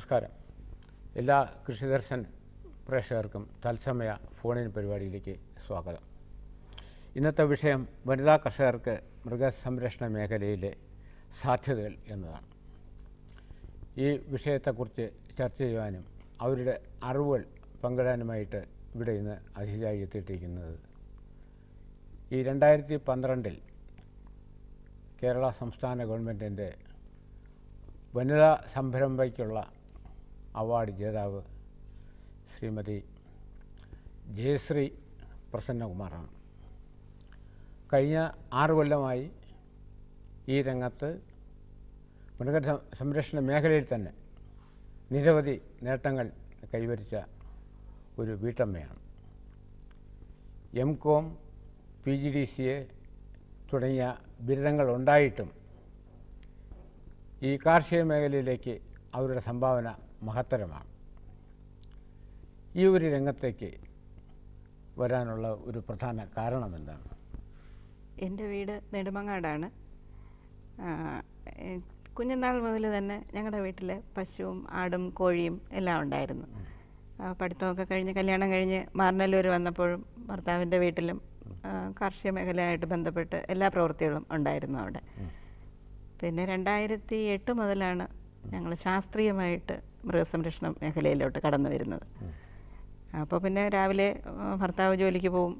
നമസ്കാരം. എല്ലാ കൃഷിദർശൻ പ്രേക്ഷകർക്കും തത്സമയ ഫോണിൻ പരിപാടിയിലേക്ക് സ്വാഗതം. ഇന്നത്തെ വിഷയം വനിതാ കർഷകർക്ക് മൃഗസംരക്ഷണ മേഖലയിലെ സാധ്യതകൾ എന്നതാണ്. ഈ വിഷയത്തെക്കുറിച്ച് ചർച്ച ചെയ്യുവാനും അവരുടെ അറിവുകൾ പങ്കിടാനുമായിട്ട് ഇവിടെ ഇന്ന് അതിഥിയായി എത്തിയിട്ടിരിക്കുന്നത് ഈ 2012 കേരള സംസ്ഥാന ഗവൺമെൻറ്റിൻ്റെ വനിതാ സംരംഭയ്ക്കുള്ള അവാർഡ് ജേതാവ് ശ്രീമതി ജയശ്രീ പ്രസന്നകുമാറാണ്. കഴിഞ്ഞ 6 കൊല്ലമായി ഈ രംഗത്ത് മൃഗസംരക്ഷണ മേഖലയിൽ തന്നെ നിരവധി നേട്ടങ്ങൾ കൈവരിച്ച ഒരു വീട്ടമ്മയാണ്. MCOM, PGDCA തുടങ്ങിയ ബിരുദങ്ങൾ ഉണ്ടായിട്ടും ഈ കാർഷിക മേഖലയിലേക്ക് അവരുടെ സംഭാവന മഹത്തരമാണ്. ഈ ഒരു രംഗത്തേക്ക് വരാനുള്ള ഒരു പ്രധാന കാരണം എന്താണ്? എൻ്റെ വീട് നെടുമങ്ങാടാണ്. കുഞ്ഞുനാൾ മുതൽ തന്നെ ഞങ്ങളുടെ വീട്ടിൽ പശുവും ആടും കോഴിയും എല്ലാം ഉണ്ടായിരുന്നു. പഠിത്തമൊക്കെ കഴിഞ്ഞ് കല്യാണം കഴിഞ്ഞ് മാർനല്ലൂർ വന്നപ്പോഴും ഭർത്താവിൻ്റെ വീട്ടിലും കാർഷിക മേഖലയായിട്ട് ബന്ധപ്പെട്ട് എല്ലാ പ്രവൃത്തികളും ഉണ്ടായിരുന്നു അവിടെ. പിന്നെ 2008 മുതലാണ് ഞങ്ങൾ ശാസ്ത്രീയമായിട്ട് മൃഗസംരക്ഷണ മേഖലയിലോട്ട് കടന്നു വരുന്നത്. അപ്പോൾ പിന്നെ രാവിലെ ഭർത്താവ് ജോലിക്ക് പോവും,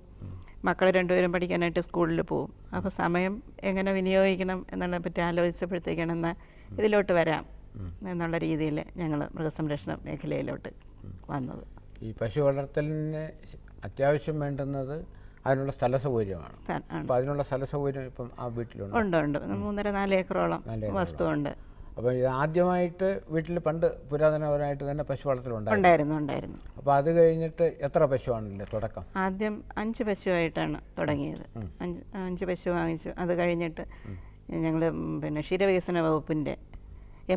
മക്കൾ രണ്ടുപേരും പഠിക്കാനായിട്ട് സ്കൂളിൽ പോവും. അപ്പോൾ സമയം എങ്ങനെ വിനിയോഗിക്കണം എന്നുള്ളതിനെ പറ്റി ആലോചിച്ചപ്പോഴത്തേക്കാണ് എന്നാൽ ഇതിലോട്ട് വരാം എന്നുള്ള രീതിയിൽ ഞങ്ങൾ മൃഗസംരക്ഷണ മേഖലയിലോട്ട് വന്നത്. ഈ പശു വളർത്തലിന് അത്യാവശ്യം വേണ്ടുന്നത് അതിനുള്ള സ്ഥല സൗകര്യമാണ്. അപ്പോൾ അതിനുള്ള സ്ഥല സൗകര്യം ഇപ്പം ആ വീട്ടിലുണ്ട്? ഉണ്ട്. 3.5-4 ഏക്കറോളം വസ്തുവുണ്ട്. അപ്പോൾ ഇത് ആദ്യമായിട്ട് വീട്ടിൽ പണ്ട് പുരാതനപരമായിട്ട് തന്നെ പശു വളർത്തലുണ്ടായിരുന്നു. അപ്പോൾ അത് കഴിഞ്ഞിട്ട് എത്ര പശുവാണല്ലേ തുടക്കം? ആദ്യം 5 പശുവായിട്ടാണ് തുടങ്ങിയത്. 5 പശു വാങ്ങിച്ചു. അത് കഴിഞ്ഞിട്ട് ഞങ്ങൾ പിന്നെ ക്ഷീരവികസന വകുപ്പിൻ്റെ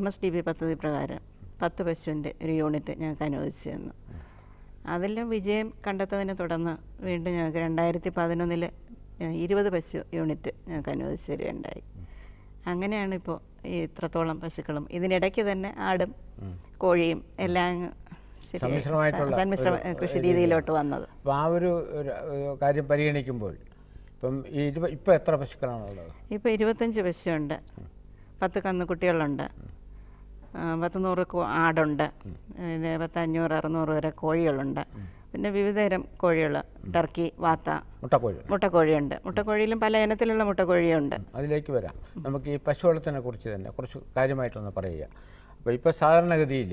MSDP പദ്ധതി പ്രകാരം 10 പശുവിൻ്റെ ഒരു യൂണിറ്റ് ഞങ്ങൾക്ക് അനുവദിച്ചു തന്നു. അതെല്ലാം വിജയം കണ്ടെത്തതിനെ തുടർന്ന് വീണ്ടും ഞങ്ങൾക്ക് 2011 20 പശു യൂണിറ്റ് ഞങ്ങൾക്ക് അനുവദിച്ചു തരികയുണ്ടായി. അങ്ങനെയാണ് ഇപ്പോൾ ഈ ഇത്രത്തോളം പശുക്കളും ഇതിനിടയ്ക്ക് തന്നെ ആടും കോഴിയും എല്ലാം സമ്മിശ്ര കൃഷി രീതിയിലോട്ട് വന്നത്. അപ്പോൾ ആ ഒരു കാര്യം പരിഗണിക്കുമ്പോൾ ഇപ്പോൾ എത്ര പശുക്കളാണുള്ളത്? ഇപ്പോൾ 25 പശുവുണ്ട്, 10 കന്നുകുട്ടികളുണ്ട്, 100 ആടുണ്ട്, പിന്നെ 500-600 വരെ കോഴികളുണ്ട്. പിന്നെ വിവിധതരം കോഴികൾ, ടർക്കി, വാത്ത, മുട്ടക്കോഴിയുണ്ട്. മുട്ടക്കോഴിയിലും പല ഇനത്തിലുള്ള മുട്ടക്കോഴിയുണ്ട്. അതിലേക്ക് വരാം. നമുക്ക് ഈ പശു വളർത്തലിനെ കുറിച്ച് തന്നെ കുറച്ച് കാര്യമായിട്ടൊന്ന് പറയുക. അപ്പോൾ ഇപ്പോൾ സാധാരണഗതിയിൽ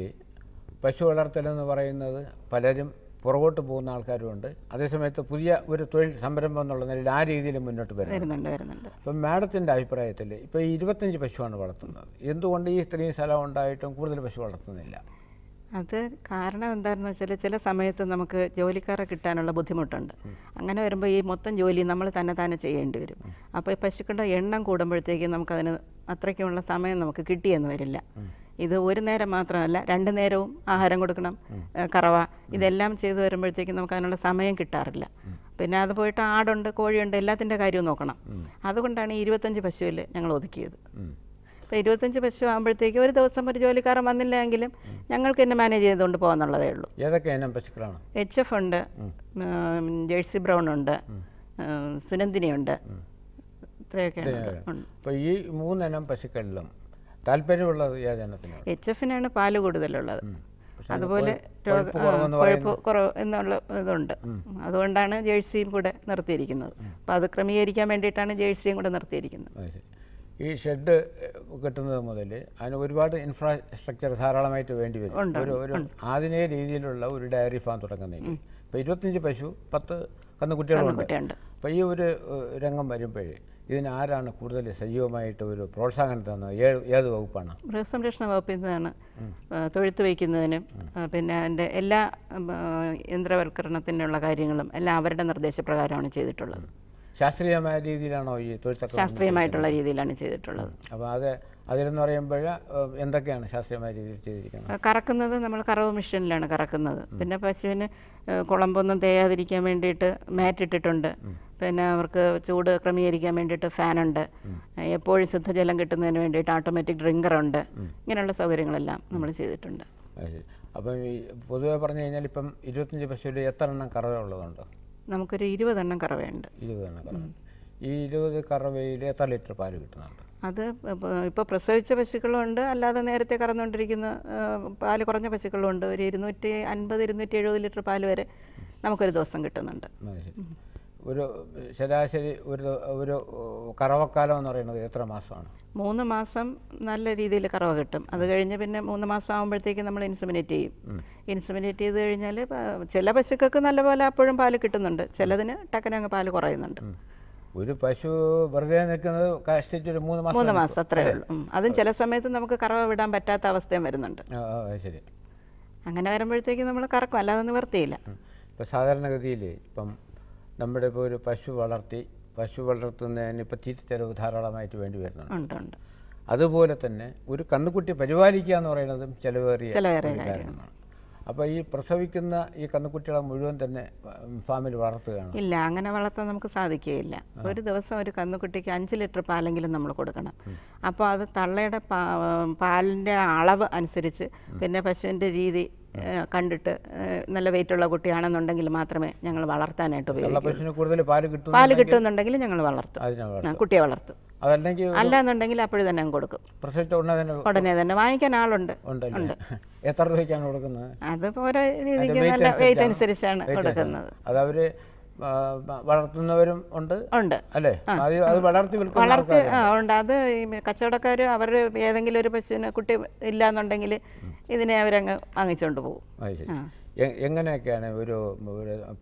പശു വളർത്തലെന്ന് പറയുന്നത് പലരും പുറകോട്ട് പോകുന്ന ആൾക്കാരുമുണ്ട്. അതേസമയത്ത് പുതിയ ഒരു തൊഴിൽ സംരംഭം എന്നുള്ള നിലയിൽ ആ രീതിയിൽ മുന്നോട്ട് വരുന്നുണ്ട്. അപ്പം മാഡത്തിൻ്റെ അഭിപ്രായത്തിൽ ഇപ്പോൾ 25 പശുവാണ് വളർത്തുന്നത്. എന്തുകൊണ്ട് ഈ ഇത്രയും സ്ഥലം ഉണ്ടായിട്ടും കൂടുതൽ പശു വളർത്തുന്നില്ല? അത് കാരണം എന്താണെന്ന് വെച്ചാൽ ചില സമയത്ത് നമുക്ക് ജോലിക്കാരെ കിട്ടാനുള്ള ബുദ്ധിമുട്ടുണ്ട്. അങ്ങനെ വരുമ്പോൾ ഈ മൊത്തം ജോലി നമ്മൾ തന്നെ ചെയ്യേണ്ടി വരും. അപ്പോൾ ഈ പശുക്കളുടെ എണ്ണം കൂടുമ്പോഴത്തേക്ക് നമുക്കതിന് അത്രയ്ക്കുമുള്ള സമയം നമുക്ക് കിട്ടിയെന്ന് വരില്ല. ഇത് ഒരു നേരം മാത്രമല്ല, 2 നേരവും ആഹാരം കൊടുക്കണം, കറവ, ഇതെല്ലാം ചെയ്തു വരുമ്പോഴത്തേക്കും നമുക്ക് അതിനുള്ള സമയം കിട്ടാറില്ല. പിന്നെ അത് പോയിട്ട് ആടുണ്ട്, കോഴിയുണ്ട്, എല്ലാത്തിൻ്റെ കാര്യവും നോക്കണം. അതുകൊണ്ടാണ് ഈ 25 പശുവിൽ ഞങ്ങൾ ഒതുക്കിയത്. ഇപ്പോൾ 25 പശു ആകുമ്പോഴത്തേക്ക് ഒരു ദിവസം ഒരു ജോലിക്കാരൻ വന്നില്ല എങ്കിലും ഞങ്ങൾക്ക് തന്നെ മാനേജ് ചെയ്തുകൊണ്ട് പോകാന്നുള്ളതേ ഉള്ളൂ. ഏതൊക്കെ ഇനം പശുക്കളാണ്? HF ഉണ്ട്, ജേഴ്സി ബ്രൗൺ ഉണ്ട്, സുനന്ദിനിയുണ്ട്, ഇത്രയൊക്കെയാണ്. അപ്പോൾ ഈ 3 ഇനം പശുക്കളിലും താല്പര്യമുള്ളത് ഏതെണ്ണത്തിനാണ്? HF-നാണ് പാല് കൂടുതലുള്ളത്. അതുപോലെ കൊഴുപ്പ് കുറവ് എന്നുള്ള ഇതുണ്ട്. അതുകൊണ്ടാണ് ജേഴ്സിയും കൂടെ നിർത്തിയിരിക്കുന്നത്. അപ്പോൾ അത് ക്രമീകരിക്കാൻ വേണ്ടിയിട്ടാണ് ജേഴ്സിയും കൂടെ നിർത്തിയിരിക്കുന്നത്. ഈ ഷെഡ് കിട്ടുന്നത് മുതൽ അതിന് ഒരുപാട് ഇൻഫ്രാസ്ട്രക്ചർ ധാരാളമായിട്ട് വേണ്ടി വരും. ഒരു ആധുനിക രീതിയിലുള്ള ഒരു ഡയറി ഫാം തുടങ്ങുന്നതിന് ഇപ്പോൾ 25 പശു, 10 കന്നുകുട്ടികളുണ്ട്. അപ്പോൾ ഈ ഒരു രംഗം വരുമ്പോഴേ ഇതിന് ആരാണ് കൂടുതൽ സജീവമായിട്ട് ഒരു പ്രോത്സാഹനം തന്നത്? ഏത് വകുപ്പാണ്? മൃഗസംരക്ഷണ വകുപ്പിൽ നിന്നാണ് തൊഴുത്ത് വയ്ക്കുന്നതിനും പിന്നെ അതിൻ്റെ എല്ലാ യന്ത്രവൽക്കരണത്തിനുള്ള കാര്യങ്ങളും എല്ലാം അവരുടെ നിർദ്ദേശപ്രകാരമാണ് ചെയ്തിട്ടുള്ളത്. ശാസ്ത്രീയമായ രീതിയിലാണോ ഈ തൊഴിൽ? ശാസ്ത്രീയമായിട്ടുള്ള രീതിയിലാണ് ചെയ്തിട്ടുള്ളത്. അപ്പോൾ അതിലെന്ന് പറയുമ്പോൾ എന്തൊക്കെയാണ് ശാസ്ത്രീയമായ രീതിയിൽ ചെയ്തിരിക്കുന്നത്? കറക്കുന്നത് നമ്മൾ കറവ് മെഷീനിലാണ് കറക്കുന്നത്. പിന്നെ പശുവിന് കുളമ്പൊന്നും തേയാതിരിക്കാൻ വേണ്ടിയിട്ട് മാറ്റ് ഇട്ടിട്ടുണ്ട്. പിന്നെ അവർക്ക് ചൂട് ക്രമീകരിക്കാൻ വേണ്ടിയിട്ട് ഫാനുണ്ട്. എപ്പോഴും ശുദ്ധജലം കിട്ടുന്നതിന് വേണ്ടിയിട്ട് ഓട്ടോമാറ്റിക് ഡ്രിങ്കറുണ്ട്. ഇങ്ങനെയുള്ള സൗകര്യങ്ങളെല്ലാം നമ്മൾ ചെയ്തിട്ടുണ്ട്. അപ്പം ഈ പൊതുവെ പറഞ്ഞു കഴിഞ്ഞാൽ ഇപ്പം 25 പശുവിൽ എത്ര എണ്ണം കറവ ഉള്ളതുണ്ട്? നമുക്കൊരു 20 എണ്ണം കറവയുണ്ട്. 20 എണ്ണം കറവ. ഈ 20 കറവയിൽ എത്ര ലിറ്റർ പാല് കിട്ടുന്നുണ്ട്? അത് ഇപ്പോൾ പ്രസവിച്ച പശുക്കളുണ്ട്, അല്ലാതെ നേരത്തെ കറന്നുകൊണ്ടിരിക്കുന്ന പാല് കുറഞ്ഞ പശുക്കളുണ്ട്. ഒരു 250-270 ലിറ്റർ പാല് വരെ നമുക്കൊരു ദിവസം കിട്ടുന്നുണ്ട്. ഒരു ശരാശരി ഒരു കറവക്കാലം എന്ന് പറയുന്നത് എത്ര മാസമാണ്? 3 മാസം നല്ല രീതിയിൽ കറവ കിട്ടും. അത് കഴിഞ്ഞ് പിന്നെ 3 മാസം ആകുമ്പോഴത്തേക്ക് നമ്മൾ ഇൻസുമിനേറ്റ് ചെയ്യും. ഇൻസുമിനേറ്റ് ചെയ്ത് കഴിഞ്ഞാൽ ചില പശുക്കൾക്ക് നല്ലപോലെ അപ്പോഴും പാല് കിട്ടുന്നുണ്ട്, ചിലതിന് ടക്കനങ്ങ് പാല് കുറയുന്നുണ്ട്. ഒരു പശു വെറുതെ നിൽക്കുന്നത് കഷ്ടിച്ചൊരു 3 മാസം അത്രേ ഉള്ളൂ. അതും ചില സമയത്ത് നമുക്ക് കറവ വിടാൻ പറ്റാത്ത അവസ്ഥയും വരുന്നുണ്ട്. ശരി. അങ്ങനെ വരുമ്പോഴത്തേക്ക് നമ്മൾ കറക്കും, അല്ലാതെ നിവർത്തിയില്ല. ഇപ്പം സാധാരണഗതിയിൽ ഇപ്പം നമ്മുടെ ഇപ്പോൾ ഒരു പശു വളർത്തുന്നതിന് ഇപ്പോൾ തീറ്റ ചെലവ് ധാരാളമായിട്ട് വേണ്ടി വരുന്നുണ്ട്. ഉണ്ട്. അതുപോലെ തന്നെ ഒരു കന്നുകുട്ടി പരിപാലിക്കുക എന്ന് പറയുന്നതും ചിലവേറിയ കാര്യമാണ്. അപ്പോൾ ഈ പ്രസവിക്കുന്ന ഈ കന്നുകുട്ടികളെ മുഴുവൻ തന്നെ ഫാമിൽ വളർത്തുകയാണ്? ഇല്ല, അങ്ങനെ വളർത്താൻ നമുക്ക് സാധിക്കുകയില്ല. ഒരു ദിവസം ഒരു കന്നുകുട്ടിക്ക് 5 ലിറ്റർ പാലെങ്കിലും നമ്മൾ കൊടുക്കണം. അപ്പോൾ അത് തള്ളയുടെ പാലിൻ്റെ അളവ് അനുസരിച്ച്, പിന്നെ പശുവിൻ്റെ രീതി കണ്ടിട്ട് നല്ല വെയിറ്റുള്ള കുട്ടിയാണെന്നുണ്ടെങ്കിൽ മാത്രമേ ഞങ്ങൾ വളർത്താനായിട്ട് ഉപയോഗിക്കൂ. പാല് കിട്ടുന്നുണ്ടെങ്കിൽ ഞങ്ങൾ വളർത്തും, കുട്ടിയെ വളർത്തും. അല്ലാന്നുണ്ടെങ്കിൽ അപ്പോഴും തന്നെ കൊടുക്കും. ഉടനെ തന്നെ വാങ്ങിക്കാൻ ആളുണ്ട്. എത്ര രൂപയ്ക്കാണ് കൊടുക്കുന്നത്? അതിപ്പോൾ ഓരോ രീതിക്ക് നല്ല വെയിറ്റ് അനുസരിച്ചാണ് കൊടുക്കുന്നത്. അത് അവര് വളർത്തുന്നവരും ഉണ്ട് അല്ലേ? വളർത്തി ഉണ്ട്. അത് കച്ചവടക്കാർ അവർ ഏതെങ്കിലും ഒരു പശുവിനെ കുട്ടി ഇല്ലാന്നുണ്ടെങ്കിൽ ഇതിനെ അവരങ്ങ് വാങ്ങിച്ചുകൊണ്ട് പോകും. എങ്ങനെയൊക്കെയാണ് ഒരു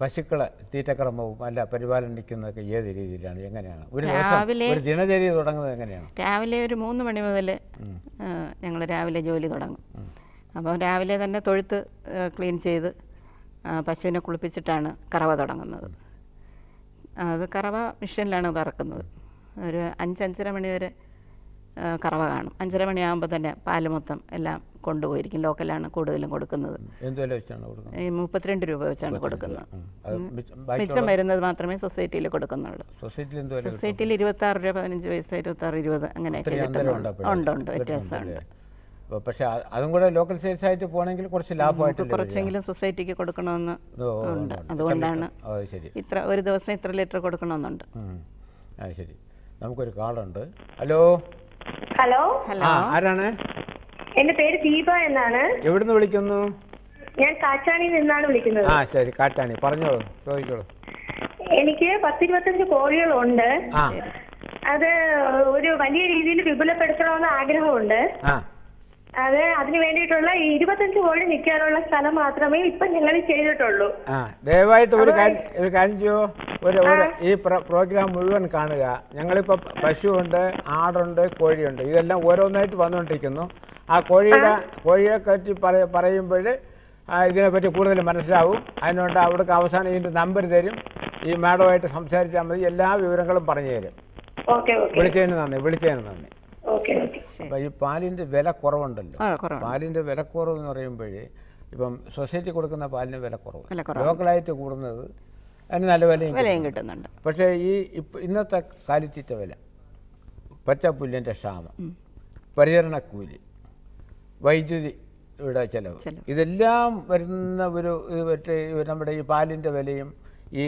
പശുക്കളെ തീറ്റക്രമവും അല്ല പരിപാലനിക്കുന്നതൊക്കെ ഏത് രീതിയിലാണ്, എങ്ങനെയാണ് ഒരു ദിനചര്യ തുടങ്ങുന്നത് എങ്ങനെയാണ്? രാവിലെ ഒരു 3 മണി മുതൽ ഞങ്ങൾ രാവിലെ ജോലി തുടങ്ങും. അപ്പോൾ രാവിലെ തന്നെ തൊഴുത്ത് ക്ലീൻ ചെയ്ത് പശുവിനെ കുളിപ്പിച്ചിട്ടാണ് കറവ തുടങ്ങുന്നത്. അത് കറവ മെഷീനിലാണ് കറക്കുന്നത്. ഒരു 5-5:30 മണി വരെ കറവ കാണും. 5:30 മണിയാകുമ്പോൾ തന്നെ പാല് മൊത്തം എല്ലാം കൊണ്ടുപോയിരിക്കും. ലോക്കലാണ് കൂടുതലും കൊടുക്കുന്നത്. 32 രൂപ വെച്ചാണ് കൊടുക്കുന്നത്. മിച്ചം വരുന്നത് മാത്രമേ സൊസൈറ്റിയിൽ കൊടുക്കുന്നുള്ളൂ. സൊസൈറ്റിയിൽ 26 രൂപ, 15 പൈസ, 26, 20 അങ്ങനെയൊക്കെ കിട്ടുന്നുണ്ട്. ഉണ്ട്, വ്യത്യാസമുണ്ട്. പക്ഷെ അതും കൂടെ ലോക്കൽ സെയിൽസ് ആയിട്ട് പോകണമെങ്കിൽ കുറച്ച് ലാഭമായിട്ട് കുറച്ചെങ്കിലും സൊസൈറ്റിക്ക് കൊടുക്കണമെന്ന് ഉണ്ട്. അതുകൊണ്ടാണ് ഒരു ദിവസം ഇത്ര ലിറ്റർ കൊടുക്കണമെന്നുണ്ട്. ശരി. നമുക്കൊരു കാളുണ്ട്. ഹലോ. ഹലോ. ആരാണ്? എന്റെ പേര് ദീപ എന്നാണ്. എവിടുന്ന് വിളിക്കുന്നു? ഞാൻ കാറ്റാണിയിൽ നിന്നാണ് വിളിക്കുന്നത്. ശരി, കാറ്റാണി. പറഞ്ഞോളൂ, ചോദിക്കോളൂ. എനിക്ക് 10-25 കോഴികളുണ്ട്. അത് ഒരു വലിയ രീതിയിൽ വിപുലപ്പെടുത്തണമെന്ന് ആഗ്രഹമുണ്ട്. അതിന് വേണ്ടിയിട്ടുള്ള 25 കോഴി നിൽക്കാനുള്ള സ്ഥലം മാത്രമേ ഇപ്പൊ ഞങ്ങൾ ചെയ്തിട്ടുള്ളൂ. ദയവായിട്ട് ഒരു കാര്യം ചെയ്യോ, ഈ പ്രോഗ്രാം മുഴുവൻ കാണുക. ഞങ്ങളിപ്പോ പശുവുണ്ട്, ആടുണ്ട്, കോഴിയുണ്ട്, ഇതെല്ലാം ഓരോന്നായിട്ട് വന്നുകൊണ്ടിരിക്കുന്നു. ആ കോഴിയെ പറ്റി പറയുമ്പോൾ ഇതിനെപ്പറ്റി കൂടുതൽ മനസ്സിലാവും. അതിനുകൊണ്ട് അവിടേക്ക് അവസാനം ഇതിന്റെ നമ്പർ തരും. ഈ മാഡമായിട്ട് സംസാരിച്ചാൽ മതി, എല്ലാ വിവരങ്ങളും പറഞ്ഞു തരും. വിളിച്ചതിന് നന്ദി. അപ്പൊ ഈ പാലിന്റെ വില കുറവുണ്ടല്ലോ. പാലിന്റെ വിലക്കുറവ് എന്ന് പറയുമ്പോഴേ ഇപ്പം സൊസൈറ്റി കൊടുക്കുന്ന പാലിന് വില കുറവ്, ലോക്കലായിട്ട് കൂടുന്നത് അതിന് നല്ല വിലയും കിട്ടുന്നുണ്ട്. പക്ഷേ ഈ ഇന്നത്തെ കാലിത്തീറ്റ വില, പച്ചപ്പുല്ലിന്റെ ക്ഷാമം, പരിചരണക്കൂലി, വൈദ്യുതിയുടെ ചെലവ്, ഇതെല്ലാം വരുന്ന നമ്മുടെ ഈ പാലിന്റെ വിലയും ഈ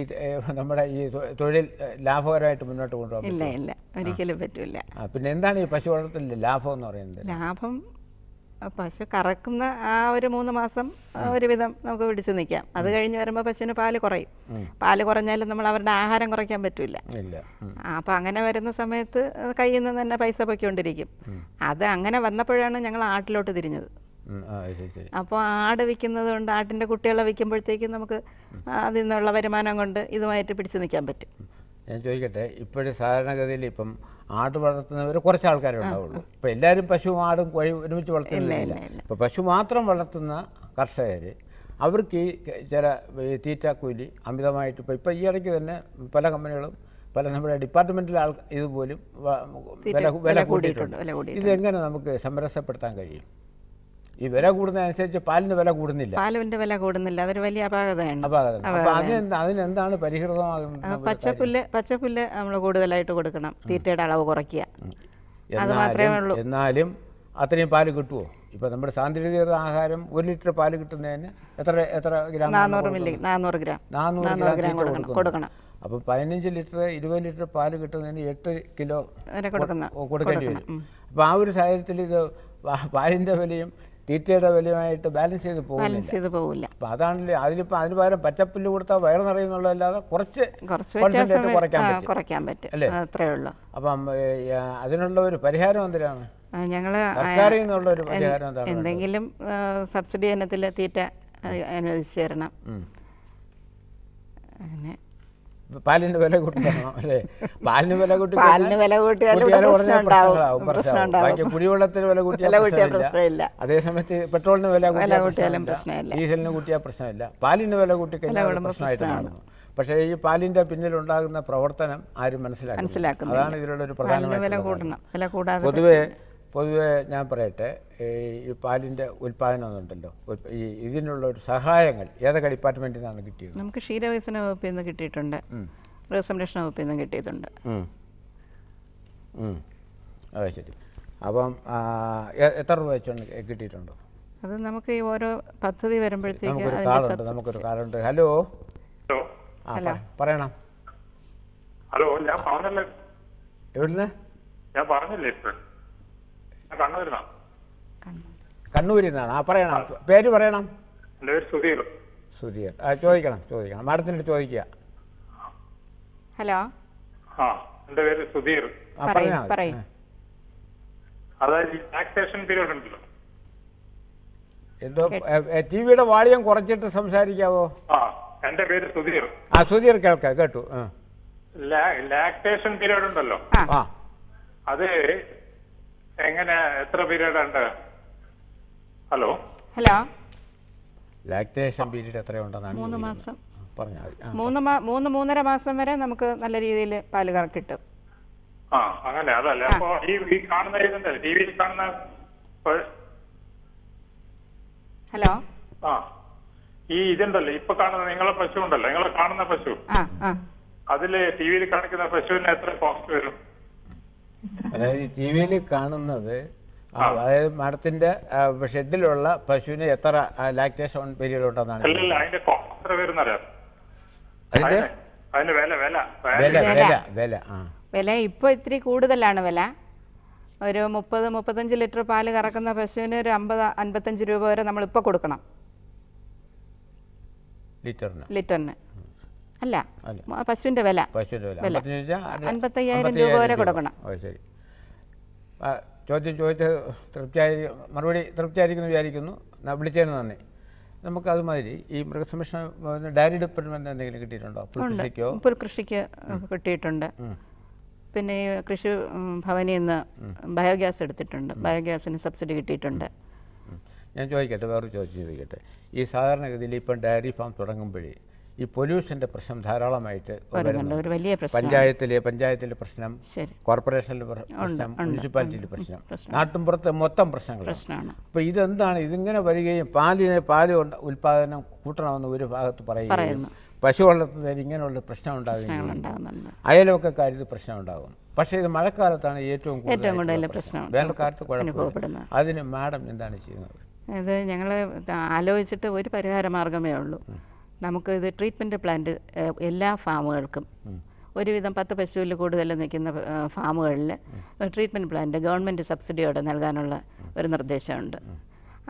നമ്മുടെ ഈ തൊഴിൽ ലാഭകരമായിട്ട് മുന്നോട്ട് കൊണ്ടുപോകാൻ ഇല്ല, ഒരിക്കലും പറ്റില്ല. പിന്നെ എന്താണ് ഈ പശു വളർത്തലിന്റെ ലാഭം എന്ന് പറയുന്നത്? ലാഭം പശു കറക്കുന്ന ആ ഒരു 3 മാസം ഒരുവിധം നമുക്ക് പിടിച്ചു നിൽക്കാം. അത് കഴിഞ്ഞ് വരുമ്പോൾ പശുവിന് പാല് കുറയും. പാല് കുറഞ്ഞാലും നമ്മൾ അവരുടെ ആഹാരം കുറയ്ക്കാൻ പറ്റില്ല. അപ്പം അങ്ങനെ വരുന്ന സമയത്ത് കയ്യിൽ നിന്ന് തന്നെ പൈസ പൊയ്ക്കൊണ്ടിരിക്കും. അത് അങ്ങനെ വന്നപ്പോഴാണ് ഞങ്ങൾ ആട്ടിലോട്ട് തിരിഞ്ഞത്. അപ്പോൾ ആട് വിൽക്കുന്നത് കൊണ്ട്, ആട്ടിൻ്റെ കുട്ടികളെ വിൽക്കുമ്പോഴത്തേക്കും നമുക്ക് അതിൽ നിന്നുള്ള വരുമാനം കൊണ്ട് ഇതുമായിട്ട് പിടിച്ചു നിൽക്കാൻ പറ്റും. ഞാൻ ചോദിക്കട്ടെ, ഇപ്പോഴും സാധാരണഗതിയിൽ ഇപ്പം ആട് വളർത്തുന്നവർ കുറച്ച് ആൾക്കാരെ ഉണ്ടാവുള്ളൂ. ഇപ്പം എല്ലാവരും പശുവും ആടും കോഴി ഒരുമിച്ച് വളർത്തുന്നില്ല. ഇപ്പം പശു മാത്രം വളർത്തുന്ന കർഷകർ, അവർക്ക് ഈ ചില തീറ്റാക്കൂലി അമിതമായിട്ട് ഇപ്പം ഈ ഇടയ്ക്ക് തന്നെ പല കമ്പനികളും നമ്മുടെ ഡിപ്പാർട്ട്മെൻറ്റിലെ ഇതുപോലും വില കൂടിയിട്ടുണ്ട്. ഇതെങ്ങനെ നമുക്ക് സമരസപ്പെടുത്താൻ കഴിയും? ഈ വില കൂടുന്നതനുസരിച്ച് പാലിന് വില കൂടുന്നില്ല. അതൊരു വലിയ അപാകതയാണ്. അതിനെന്താണ് പരിഹൃതമാകുന്നത്? പച്ചപ്പുല്ല് നമ്മൾ കൂടുതലായിട്ട് കൊടുക്കണം, തീറ്റയുടെ അളവ് കുറയ്ക്കുക, അത് മാത്രമേ ഉള്ളൂ. എന്നാലും അത്രയും പാല് കിട്ടുമോ? ഇപ്പോൾ നമ്മുടെ സാന്ദ്രീകൃത ആഹാരം 1 ലിറ്റർ പാല് കിട്ടുന്നതിന് എത്ര ഗ്രാം? 400 ഗ്രാം കൊടുക്കണം. അപ്പോൾ 15 ലിറ്റർ 20 ലിറ്റർ പാല് കിട്ടുന്നതിന് 8 കിലോ കൊടുക്കേണ്ടി വരും. അപ്പോൾ ആ ഒരു സാഹചര്യത്തിൽ ഇത് പാലിൻ്റെ വിലയും തീറ്റയുടെ വിലയുമായിട്ട് ബാലൻസ് ചെയ്ത് പോകില്ല. അപ്പം അതാണല്ലേ അതിലിപ്പോൾ അതിന് പകരം പച്ചപ്പുല്ല് കൊടുത്താൽ വയറ് നിറയുന്നുള്ളതല്ലാതെ കുറച്ച് കുറയ്ക്കാൻ പറ്റും അല്ലേ? അത്രേ ഉള്ളൂ. അപ്പം അതിനുള്ള ഒരു പരിഹാരം എന്തിനാണ്? ഞങ്ങൾ എന്തെങ്കിലും സബ്സിഡി ഇനത്തിൽ തീറ്റ അനുവദിച്ചു തരണം. അങ്ങനെ പാലിന് വില കൂട്ടണം അല്ലേ? പാലിന് വില കുടിവെള്ളത്തിന് വില കൂട്ടിയാൽ പ്രശ്നമില്ല. അതേസമയത്ത് പെട്രോളിന് വില കൂട്ടിയാലും പ്രശ്നമില്ല, ഡീസലിന് കൂട്ടിയാൽ പ്രശ്നമില്ല. പാലിന് വില കൂട്ടിക്കഴിഞ്ഞാൽ പ്രശ്നമായിട്ട് കാണുന്നു. പക്ഷേ ഈ പാലിന്റെ പിന്നിലുണ്ടാകുന്ന പ്രവർത്തനം ആരും മനസ്സിലാക്കുന്നു. അതാണ് ഇതിലുള്ള ഒരു പ്രധാനമായ. പൊതുവെ ഞാൻ പറയട്ടെ, ഈ പാലിൻ്റെ ഉൽപ്പാദനം എന്നുണ്ടല്ലോ, ഇതിനുള്ള ഒരു സഹായങ്ങൾ ഏതൊക്കെ ഡിപ്പാർട്ട്മെൻറ്റിൽ നിന്നാണ് കിട്ടിയത്? നമുക്ക് ക്ഷീരവികസന വകുപ്പിൽ നിന്ന് കിട്ടിയിട്ടുണ്ട്, മൃഗസംരക്ഷണ വകുപ്പിൽ നിന്ന് കിട്ടിയിട്ടുണ്ട്. അതെ, ശരി. അപ്പം എത്ര രൂപ വെച്ചാണ് കിട്ടിയിട്ടുണ്ടോ? അത് നമുക്ക് ഈ ഓരോ പദ്ധതി വരുമ്പോഴത്തേക്ക് നമുക്കൊരു കാലുണ്ട്. ഹലോ, പറയണം. ഹലോ, ഞാൻ പറഞ്ഞല്ലേ, എവിടുന്ന്? ഞാൻ പറഞ്ഞില്ലേ, കണ്ണൂരിൽ നിന്നാണ്. പറയണം, പേര് പറയണം. എൻ്റെ പേര് സുധീർ. ചോദിക്കണം, മാഡത്തിനോട് ചോദിക്കുക. ഹലോ, എൻ്റെ പേര് സുധീർ. അതായത് ലാക്ടേഷൻ പീരീഡ് ഉണ്ടല്ലോ, എന്തോ ടിവിയുടെ വാളിയം കുറച്ചിട്ട് സംസാരിക്കാവോ? എൻ്റെ പേര് സുധീർ. സുധീർ കേട്ടു. ലാക്ടേഷൻ പീരീഡ് ഉണ്ടല്ലോ, അത് എങ്ങനെ, എത്ര പീരീഡ് ഉണ്ട്? Hello, lactation period എത്രയുണ്ടെന്നാണ്? 3 മാസം. പറഞ്ഞാൽ 3-3.5 മാസം വരെ നമുക്ക് നല്ല രീതിയിൽ പാല് കിട്ടും. അങ്ങനെ അതല്ലേ. അപ്പൊ ഈ കാണുന്ന ഇതുണ്ടല്ലോ, ടിവിയിൽ കാണുന്ന, ഹലോ, ഈ ഇതുണ്ടല്ലോ ഇപ്പൊ കാണുന്ന നിങ്ങളെ പശു ഉണ്ടല്ലോ, നിങ്ങളെ കാണുന്ന പശു, അതില് ടിവിയിൽ കാണിക്കുന്ന പശുവിന് എത്ര കോസ്റ്റ് വരും? അതായത് ടി വിയിൽ കാണുന്നത്, അതായത് മാഡത്തിന്റെ ഷെഡിലുള്ള പശുവിന് എത്ര ലാക്ടേഷൻ പീരീഡ് ഉണ്ടെന്നാണ്? വില ഇപ്പൊ ഇത്തിരി കൂടുതലാണ്. വില ഒരു 30-35 ലിറ്റർ പാല് കറക്കുന്ന പശുവിന് ഒരു 50-55 രൂപ വരെ നമ്മളിപ്പോൾ കൊടുക്കണം ലിറ്ററിന്. അല്ല, പശുവിന്റെ വില 55,000 രൂപ വരെ കൊടുക്കണം. ശരി, ചോദ്യം ചോദിച്ച് മറുപടി തൃപ്തിയായിരിക്കുന്നു വിചാരിക്കുന്നു. വിളിച്ചതിന് നന്ദി. നമുക്കത് മാതിരി ഈ മൃഗസംരക്ഷണ ഡയറി ഡിപ്പാർട്ട്മെന്റ് എന്തെങ്കിലും കിട്ടിയിട്ടുണ്ടോ? പുൽകൃഷിക്ക് കിട്ടിയിട്ടുണ്ട്. പിന്നെ ഈ കൃഷി ഭവനിൽ നിന്ന് ബയോഗ്യാസ് എടുത്തിട്ടുണ്ട്, ബയോഗ്യാസിന് സബ്സിഡി കിട്ടിയിട്ടുണ്ട്. ഞാൻ ചോദിക്കട്ടെ, വേറൊരു ചോദ്യം ചോദിക്കട്ടെ. ഈ സാധാരണഗതിയിൽ ഇപ്പം ഡയറി ഫാം തുടങ്ങുമ്പോഴേ ഈ പൊല്യൂഷൻ്റെ പ്രശ്നം ധാരാളമായിട്ട് പഞ്ചായത്തിലെ പ്രശ്നം, കോർപ്പറേഷനിലെ പ്രശ്നം, മുനിസിപ്പാലിറ്റിയിലെ പ്രശ്നം, നാട്ടിൻപുറത്തെ മൊത്തം പ്രശ്നങ്ങളാണ്. അപ്പോൾ ഇതെന്താണ്? ഇതിങ്ങനെ വരികയും പാല് ഉൽപ്പാദനം കൂട്ടണമെന്ന് ഒരു ഭാഗത്ത് പറയുന്നു, പശു വളർത്തുന്നതിന് ഇങ്ങനെയുള്ള പ്രശ്നം ഉണ്ടാകുന്നുണ്ട്, അയൽവക്കക്കാരിൽ പ്രശ്നം ഉണ്ടാകുന്നു. പക്ഷേ ഇത് മഴക്കാലത്താണ് ഏറ്റവും കൂടുതൽ പ്രശ്നം, വേനൽക്കാലത്ത് കുഴപ്പമില്ല. അതിന് മാഡം എന്താണ് ചെയ്യുന്നത്? ഇത് ഞങ്ങൾ ആലോചിച്ചിട്ട് ഒരു പരിഹാര മാർഗമേ ഉള്ളൂ. നമുക്ക് ഇത് ട്രീറ്റ്മെൻറ്റ് പ്ലാന്റ് എല്ലാ ഫാമുകൾക്കും, ഒരുവിധം 10 പശുവിൽ കൂടുതൽ നിൽക്കുന്ന ഫാമുകളിൽ ട്രീറ്റ്മെൻറ്റ് പ്ലാന്റ് ഗവൺമെൻറ് സബ്സിഡിയോടെ നൽകാനുള്ള ഒരു നിർദ്ദേശമുണ്ട്.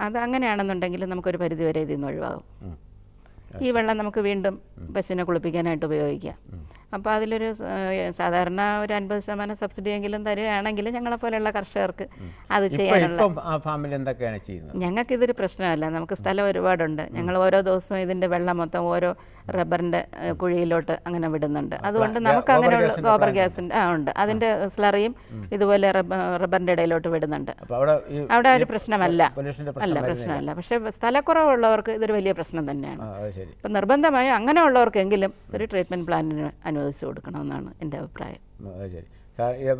അത് അങ്ങനെയാണെന്നുണ്ടെങ്കിൽ നമുക്കൊരു പരിധിവരെ ഇതിൽ നിന്ന് ഒഴിവാകും. ഈ വെള്ളം നമുക്ക് വീണ്ടും പശുവിനെ കുളിപ്പിക്കാനായിട്ട് ഉപയോഗിക്കാം. അപ്പോൾ അതിലൊരു സാധാരണ ഒരു 50% സബ്സിഡിയെങ്കിലും തരികയാണെങ്കിൽ ഞങ്ങളെപ്പോലെയുള്ള കർഷകർക്ക് അത് ചെയ്യാനുള്ള. ഞങ്ങൾക്കിതൊരു പ്രശ്നമല്ല, നമുക്ക് സ്ഥലം ഒരുപാടുണ്ട്. ഞങ്ങൾ ഓരോ ദിവസവും ഇതിൻ്റെ വെള്ളം മൊത്തം ഓരോ റബ്ബറിൻ്റെ കുഴിയിലോട്ട് അങ്ങനെ വിടുന്നുണ്ട്. അതുകൊണ്ട് നമുക്ക് അങ്ങനെയുള്ള ഗോബർ ഗ്യാസിൻ്റെ ഉണ്ട്, അതിൻ്റെ സ്ലറിയും ഇതുപോലെ റബ്ബറിൻ്റെ ഇടയിലോട്ട് വിടുന്നുണ്ട്. അവിടെ ഒരു പ്രശ്നമല്ല, പ്രശ്നമല്ല. പക്ഷേ സ്ഥലക്കുറവുള്ളവർക്ക് ഇതൊരു വലിയ പ്രശ്നം തന്നെയാണ്. ഇപ്പം നിർബന്ധമായും അങ്ങനെയുള്ളവർക്കെങ്കിലും ഒരു ട്രീറ്റ്മെൻറ്റ് പ്ലാന്റിന് അനുവദിച്ചു കൊടുക്കണമെന്നാണ് എൻ്റെ അഭിപ്രായം.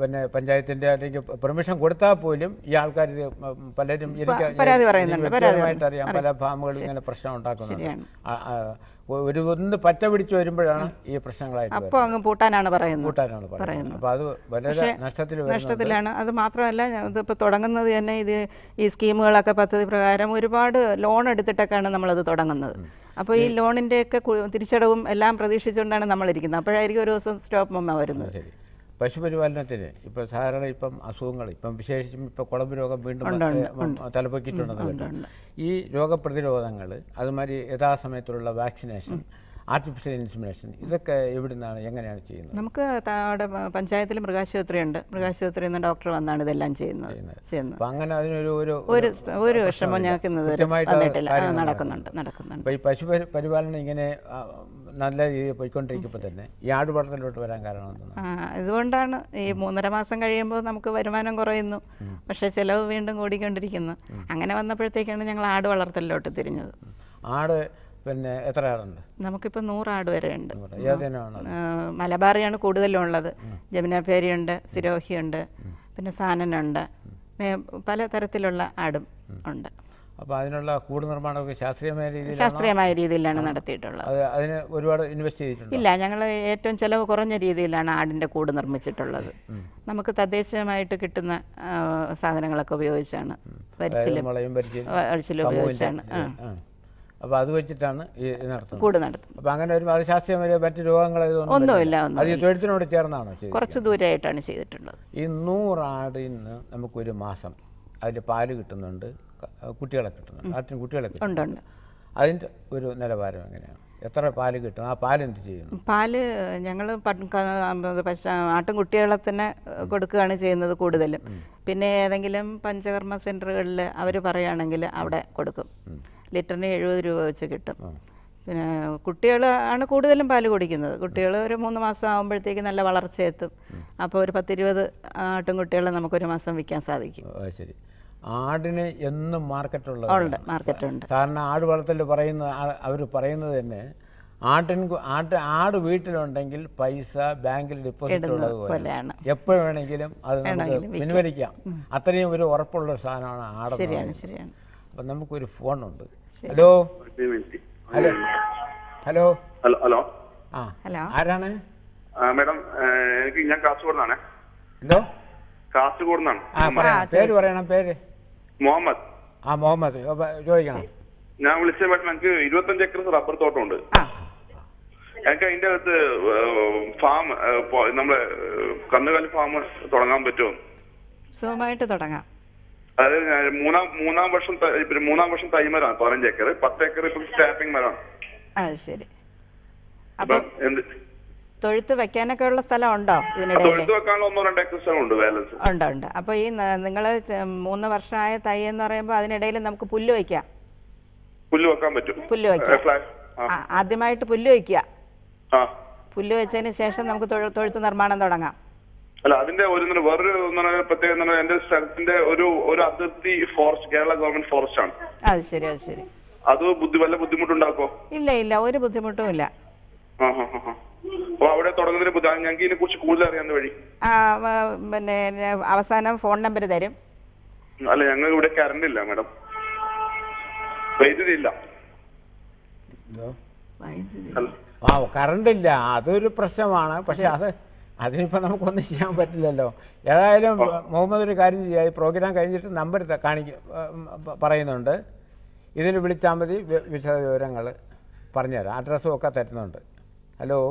പിന്നെ പഞ്ചായത്തിൻ്റെ അല്ലെങ്കിൽ പെർമിഷൻ കൊടുത്താൽ പോലും ഈ ആൾക്കാർ പലരും എനിക്ക് അറിയാം പല ഫാമുകളും ഇങ്ങനെ പ്രശ്നം ഉണ്ടാക്കുന്നുണ്ട്. ഒന്ന് പച്ച പിടിച്ച് വരുമ്പോഴാണ് ഈ പ്രശ്നങ്ങളായിട്ട് പൂട്ടാനാണ് പറയുന്നത്. അപ്പോൾ അത് വളരെ നഷ്ടത്തിലാണ്. അത് മാത്രമല്ല ഇതിപ്പോൾ തുടങ്ങുന്നത് തന്നെ ഈ സ്കീമുകളൊക്കെ പദ്ധതി പ്രകാരം ഒരുപാട് ലോൺ എടുത്തിട്ടൊക്കെയാണ് നമ്മളത് തുടങ്ങുന്നത്. അപ്പോൾ ഈ ലോണിൻ്റെയൊക്കെ തിരിച്ചടവും എല്ലാം പ്രതീക്ഷിച്ചുകൊണ്ടാണ് നമ്മളിരിക്കുന്നത്. അപ്പോഴായിരിക്കും ഒരു ദിവസം സ്റ്റോപ്പ് മൊമ്മ വരുന്നത്. പശുപരിപാലനത്തിന് ഇപ്പോൾ സാധാരണ ഇപ്പം അസുഖങ്ങൾ ഇപ്പം വിശേഷിച്ചും ഇപ്പോൾ കുളമ്പ് രോഗം വീണ്ടും തലപ്പൊക്കിയിട്ടുണ്ടെന്ന് ഈ രോഗപ്രതിരോധങ്ങൾ അതുമാതിരി യഥാസമയത്തുള്ള വാക്സിനേഷൻ, ആർട്ടിഫിഷ്യൽ ഇൻസിമിനേഷൻ, ഇതൊക്കെ എവിടെ നിന്നാണ് എങ്ങനെയാണ് ചെയ്യുന്നത്? നമുക്ക് അവിടെ പഞ്ചായത്തിൽ മൃഗാശുപത്രിയുണ്ട്. മൃഗാശുപത്രിയിൽ നിന്ന് ഡോക്ടർ വന്നാണ് ഇതെല്ലാം ചെയ്യുന്നത്. അപ്പോൾ അങ്ങനെ അതിനൊരു ഒരു വിഷമം ഞങ്ങൾക്ക് നടക്കുന്നുണ്ട്. അപ്പോൾ ഈ പശു പരിപാലനം ഇങ്ങനെ നല്ല രീതിയിൽ പോയിക്കൊണ്ടിരിക്കുമ്പോൾ തന്നെ ഈ ആട് വളർത്തലോട്ട് വരാൻ കാരണം ഇതുകൊണ്ടാണ്. ഈ 3.5 മാസം കഴിയുമ്പോൾ നമുക്ക് വരുമാനം കുറയുന്നു, പക്ഷേ ചിലവ് വീണ്ടും കൂടിക്കൊണ്ടിരിക്കുന്നു. അങ്ങനെ വന്നപ്പോഴത്തേക്കാണ് ഞങ്ങൾ ആട് വളർത്തലിലോട്ട് തിരിഞ്ഞത്. ആട് പിന്നെ എത്ര ആടുണ്ട്? നമുക്കിപ്പോൾ 100 ആട് വരെ ഉണ്ട്. ഏതിനാണ്? മലബാറിയാണ് കൂടുതലുള്ളത്. ജമുനാപേരിയുണ്ട്, സിരോഹിയുണ്ട്, പിന്നെ സാനനുണ്ട്, പല തരത്തിലുള്ള ആടും ഉണ്ട്. അപ്പോൾ അതിനുള്ള കൂട് നിർമ്മാണമൊക്കെ ശാസ്ത്രീയമായ രീതിയിലാണ് നടത്തിയിട്ടുള്ളത്. അതിന് ഒരുപാട് ഇൻവെസ്റ്റ് ചെയ്തിട്ടുണ്ട്? ഇല്ല, ഞങ്ങൾ ഏറ്റവും ചിലവ് കുറഞ്ഞ രീതിയിലാണ് ആടിൻ്റെ കൂട് നിർമ്മിച്ചിട്ടുള്ളത്. നമുക്ക് തദ്ദേശീയമായിട്ട് കിട്ടുന്ന സാധനങ്ങളൊക്കെ ഉപയോഗിച്ചാണ്, വരിച്ചിലും ഉപയോഗിച്ചാണ്. അപ്പോൾ അത് വെച്ചിട്ടാണ് കൂട് നടത്തുന്നത്. അപ്പോൾ അങ്ങനെ ഒരു അത് ശാസ്ത്രീയമായ മറ്റ് രോഗങ്ങൾ ഒന്നുമില്ല. അത് തൊഴുത്തിനോട് ചേർന്നാണോ? കുറച്ച് ദൂരമായിട്ടാണ് ചെയ്തിട്ടുള്ളത്. ഈ 100 ആടിൽ നിന്ന് നമുക്കൊരു മാസം അതിൽ പാല് കിട്ടുന്നുണ്ട്, കുട്ടികളെ കിട്ടുന്നുണ്ട്, ആട്ടിന് കുട്ടികളെ കിട്ടുന്നുണ്ട്. അതിൻ്റെ ഒരു നിലവാരം എങ്ങനെയാണ്? എത്ര പാല് കിട്ടും? ആ പാല് എന്ത് ചെയ്യുന്നു? പാല് ഞങ്ങൾ ആട്ടിൻകുട്ടികളെ തന്നെ കൊടുക്കുകയാണ് ചെയ്യുന്നത് കൂടുതലും. പിന്നെ ഏതെങ്കിലും പഞ്ചകർമ്മ സെൻ്ററുകളിൽ അവർ പറയുകയാണെങ്കിൽ അവിടെ കൊടുക്കും. ലിറ്ററിന് 70 രൂപ വെച്ച് കിട്ടും. പിന്നെ കുട്ടികൾ ആണ് കൂടുതലും പാല് കുടിക്കുന്നത്. കുട്ടികൾ ഒരു 3 മാസം ആകുമ്പോഴത്തേക്ക് നല്ല വളർച്ചയെത്തും. അപ്പോൾ ഒരു 10-20 ആട്ടിൻകുട്ടികളെ നമുക്കൊരു മാസം വിൽക്കാൻ സാധിക്കും. ശരി. ആടിന് എന്നും മാർക്കറ്റുണ്ട്. സാധാരണ ആട് വളർത്തൽ അവർ പറയുന്നത് തന്നെ ആട് വീട്ടിലുണ്ടെങ്കിൽ പൈസ ബാങ്കിൽ ഡിപ്പോസിറ്റ് ഉള്ളത് പോലെയാണ്. എപ്പോൾ വേണമെങ്കിലും അത് പിൻവലിക്കാം. അത്രയും ഒരു ഉറപ്പുള്ള സാധനമാണ് ആട്. അപ്പം നമുക്കൊരു ഫോണുണ്ട്. Hello hello hello hello hello ആരാണ്? മേഡം, ഞാൻ കാസർഗോഡാണ്. എന്തോ? കാസർഗോഡാണ്. പേര് പറയണം. പേര്? മുഹമ്മദ്. മുഹമ്മദ് ചോദിക്കണം. ഞാൻ വിളിച്ച മേഡം, എനിക്ക് 25 ഏക്കർ റബ്ബർ തോട്ടമുണ്ട്. എനിക്ക് അതിന്റെ അകത്ത് ഫാം, നമ്മളെ കന്നുകാലി ഫാം തുടങ്ങാൻ പറ്റുമോ? സുഖമായിട്ട് തുടങ്ങാം. അതായത് മൂന്നാം വർഷം തൈമരാണ് 15 ഏക്കർ, 10 ഏക്കർ ഇപ്പം സ്റ്റാപ്പിംഗ് മരാണ്. ശരി. അപ്പം തൊഴുത്ത് വെക്കാനൊക്കെ ഉള്ള സ്ഥലം ഉണ്ടോ? തൊഴുത്ത് വെക്കാനുള്ള 1-2 ഏക്കർ സ്ഥലമുണ്ട്, ബാലൻസ് ഉണ്ട്. അപ്പോൾ ഈ നിങ്ങൾ 3 വർഷമായ തൈ എന്ന് പറയുമ്പോൾ അതിനിടയിൽ നമുക്ക് പുല്ല് വെക്കാം. പുല്ല് വെക്കാൻ പറ്റും. പുല്ല് വെക്കാം. ആദ്യമായിട്ട് പുല്ല് വെക്കുക. പുല്ല് വെച്ചതിന് ശേഷം നമുക്ക് തൊഴുത്ത് നിർമ്മാണം തുടങ്ങാം. അല്ല, അതിന്റെ വേറൊരു പ്രത്യേകത എന്റെ സ്ഥലത്തിന്റെ ഒരു അതിർത്തി ഫോറസ്റ്റ്, കേരള ഗവൺമെന്റ് ഫോറസ്റ്റ് ആണ്. അത് ശരി. അത് വല്ല ബുദ്ധിമുട്ടുണ്ടാക്കോ? ഇല്ല, ഒരു ബുദ്ധിമുട്ടും ഇല്ല. അപ്പൊ അവിടെ തുടങ്ങുന്നതിന് ഞങ്ങൾക്ക് ഇതിനെ കുറിച്ച് കൂടുതൽ അറിയാവുന്ന വഴി പിന്നെ അവസാനം ഫോൺ നമ്പർ തരും. അല്ല, ഞങ്ങൾ ഇവിടെ കറണ്ട് ഇല്ല മേഡം, വൈദ്യുതി ഇല്ല. കറണ്ട് ഇല്ല, അതൊരു പ്രശ്നമാണ്. പക്ഷെ അതിനിപ്പോൾ നമുക്കൊന്നും ചെയ്യാൻ പറ്റില്ലല്ലോ. ഏതായാലും മുഹമ്മദ് ഒരു കാര്യം ചെയ്യുക, ഈ പ്രോഗ്രാം കഴിഞ്ഞിട്ട് നമ്പർ പറയുന്നുണ്ട്. ഇതിൽ വിളിച്ചാൽ മതി, വിശദ വിവരങ്ങൾ പറഞ്ഞുതരാം. അഡ്രസ്സും ഒക്കെ തരുന്നുണ്ട്. ഹലോ,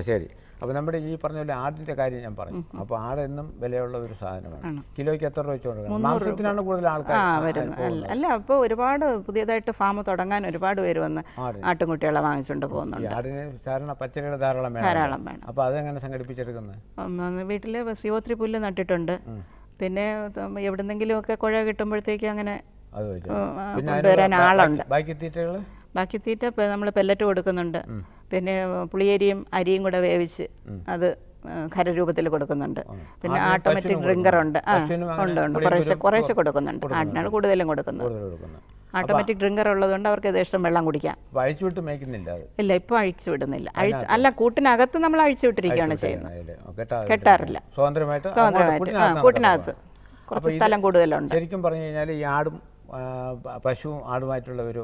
ശരി. അപ്പോൾ നമ്മുടെ ഈ പറഞ്ഞ പോലെ ആടിൻ്റെ കാര്യം ഞാൻ പറഞ്ഞു. അപ്പോൾ ആട് എന്നും വിലയുള്ള ഒരു സാധനമാണ്. കിലോയ്ക്ക് എത്ര രൂപ വെച്ച് കൊടുക്കണം? മാംസത്തിനാണ് കൂടുതൽ ആൾക്കാർ വരുന്നത്. അല്ല, അപ്പോൾ ഒരുപാട് പുതിയതായിട്ട് ഫാം തുടങ്ങാൻ ഒരുപാട് പേര് വന്ന് ആട്ടിൻകുട്ടികളെ വാങ്ങിച്ചുകൊണ്ട് പോകുന്നുണ്ട്. ആടിന് സാധാരണ പച്ചക്കറികൾ ധാരാളം വേണം. അപ്പോൾ അതെങ്ങനെ സംഘടിപ്പിച്ചെടുക്കുന്നത്? വീട്ടിൽ CO3 പുല്ല് നട്ടിട്ടുണ്ട്. പിന്നെ എവിടെന്നെങ്കിലുമൊക്കെ കുഴ കിട്ടുമ്പോഴത്തേക്ക് അങ്ങനെ കൊണ്ടുവരാൻ ആളുണ്ട്. ബാക്കി തീറ്റ നമ്മൾ പെല്ലറ്റ് കൊടുക്കുന്നുണ്ട്. പിന്നെ പുളിയരിയും അരിയും കൂടെ വേവിച്ച് അത് ഖരരൂപത്തിൽ കൊടുക്കുന്നുണ്ട്. പിന്നെ ഓട്ടോമാറ്റിക് ഡ്രിങ്കർ ഉണ്ട്. ഉണ്ട് കുറേശ്ശെ കൊടുക്കുന്നുണ്ട്. ആടിനാണ് കൂടുതലും കൊടുക്കുന്നത്. ഓട്ടോമാറ്റിക് ഡ്രിങ്കർ ഉള്ളതുകൊണ്ട് അവർക്ക് യഥേഷ്ടം വെള്ളം കുടിക്കാം. അഴിച്ചു വിട്ട് മേയ്ക്കുന്നില്ല? ഇല്ല, ഇപ്പോൾ അഴിച്ചു വിടുന്നില്ല. അല്ല, കൂട്ടിനകത്ത് നമ്മൾ അഴിച്ചു വിട്ടിരിക്കുകയാണ് ചെയ്യുന്നത്, കെട്ടാറില്ല. സ്വതന്ത്രമായിട്ട് കൂട്ടിനകത്ത് കുറച്ച് സ്ഥലം കൂടുതലുണ്ട്. ശരിക്കും പറഞ്ഞു കഴിഞ്ഞാൽ ഈ ആടും പശുവും ആടുമായിട്ടുള്ള ഒരു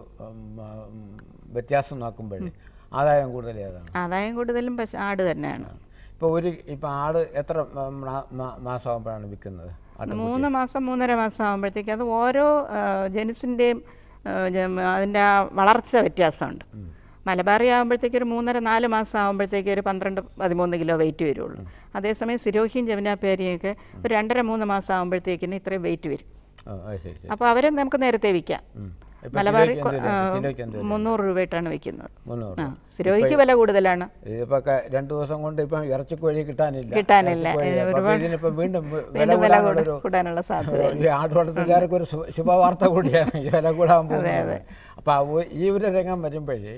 വ്യത്യാസം നോക്കുമ്പോൾ ആദായം കൂടുതൽ ഏതാണ്? ആദായം കൂടുതലും ആട് തന്നെയാണ്. ഇപ്പോൾ ആട് എത്ര മാസമാകുമ്പോഴാണ് വിൽക്കുന്നത്? 3 മാസം 3.5 മാസം ആകുമ്പോഴത്തേക്ക് അത് ഓരോ ജനുസിൻ്റെയും അതിൻ്റെ വളർച്ച വ്യത്യാസമുണ്ട്. മലബാറി ആകുമ്പോഴത്തേക്ക് ഒരു 3.5-4 മാസം ആകുമ്പോഴത്തേക്ക് ഒരു 12-13 കിലോ വെയിറ്റ് വരുള്ളൂ. അതേസമയം സിരോഹിയും ജമുനാപ്പേരിയൊക്കെ ഒരു 2.5-3 മാസം ആകുമ്പോഴത്തേക്കിന് ഇത്രയും വെയിറ്റ് വരും. അപ്പോൾ അവരെ നമുക്ക് നേരത്തെ വിൽക്കാം. മലബാറി 300 രൂപയായിട്ടാണ് വെക്കുന്നത്. സിരോഹിക്ക് വില കൂടുതലാണ്. ഇതിപ്പോ 2 ദിവസം കൊണ്ട് ഇപ്പം ഇറച്ചിക്കോഴി കിട്ടാനില്ല. വീണ്ടും വില കൂടാനുള്ള സാധ്യത. ആടുവളർത്തുകാർക്ക് ഒരു ശുഭവാർത്ത കൂടിയാണ് ഈ വില കൂടാൻ പോകുന്നത്. അപ്പൊ ഈ ഒരു രംഗം വരുമ്പോഴേ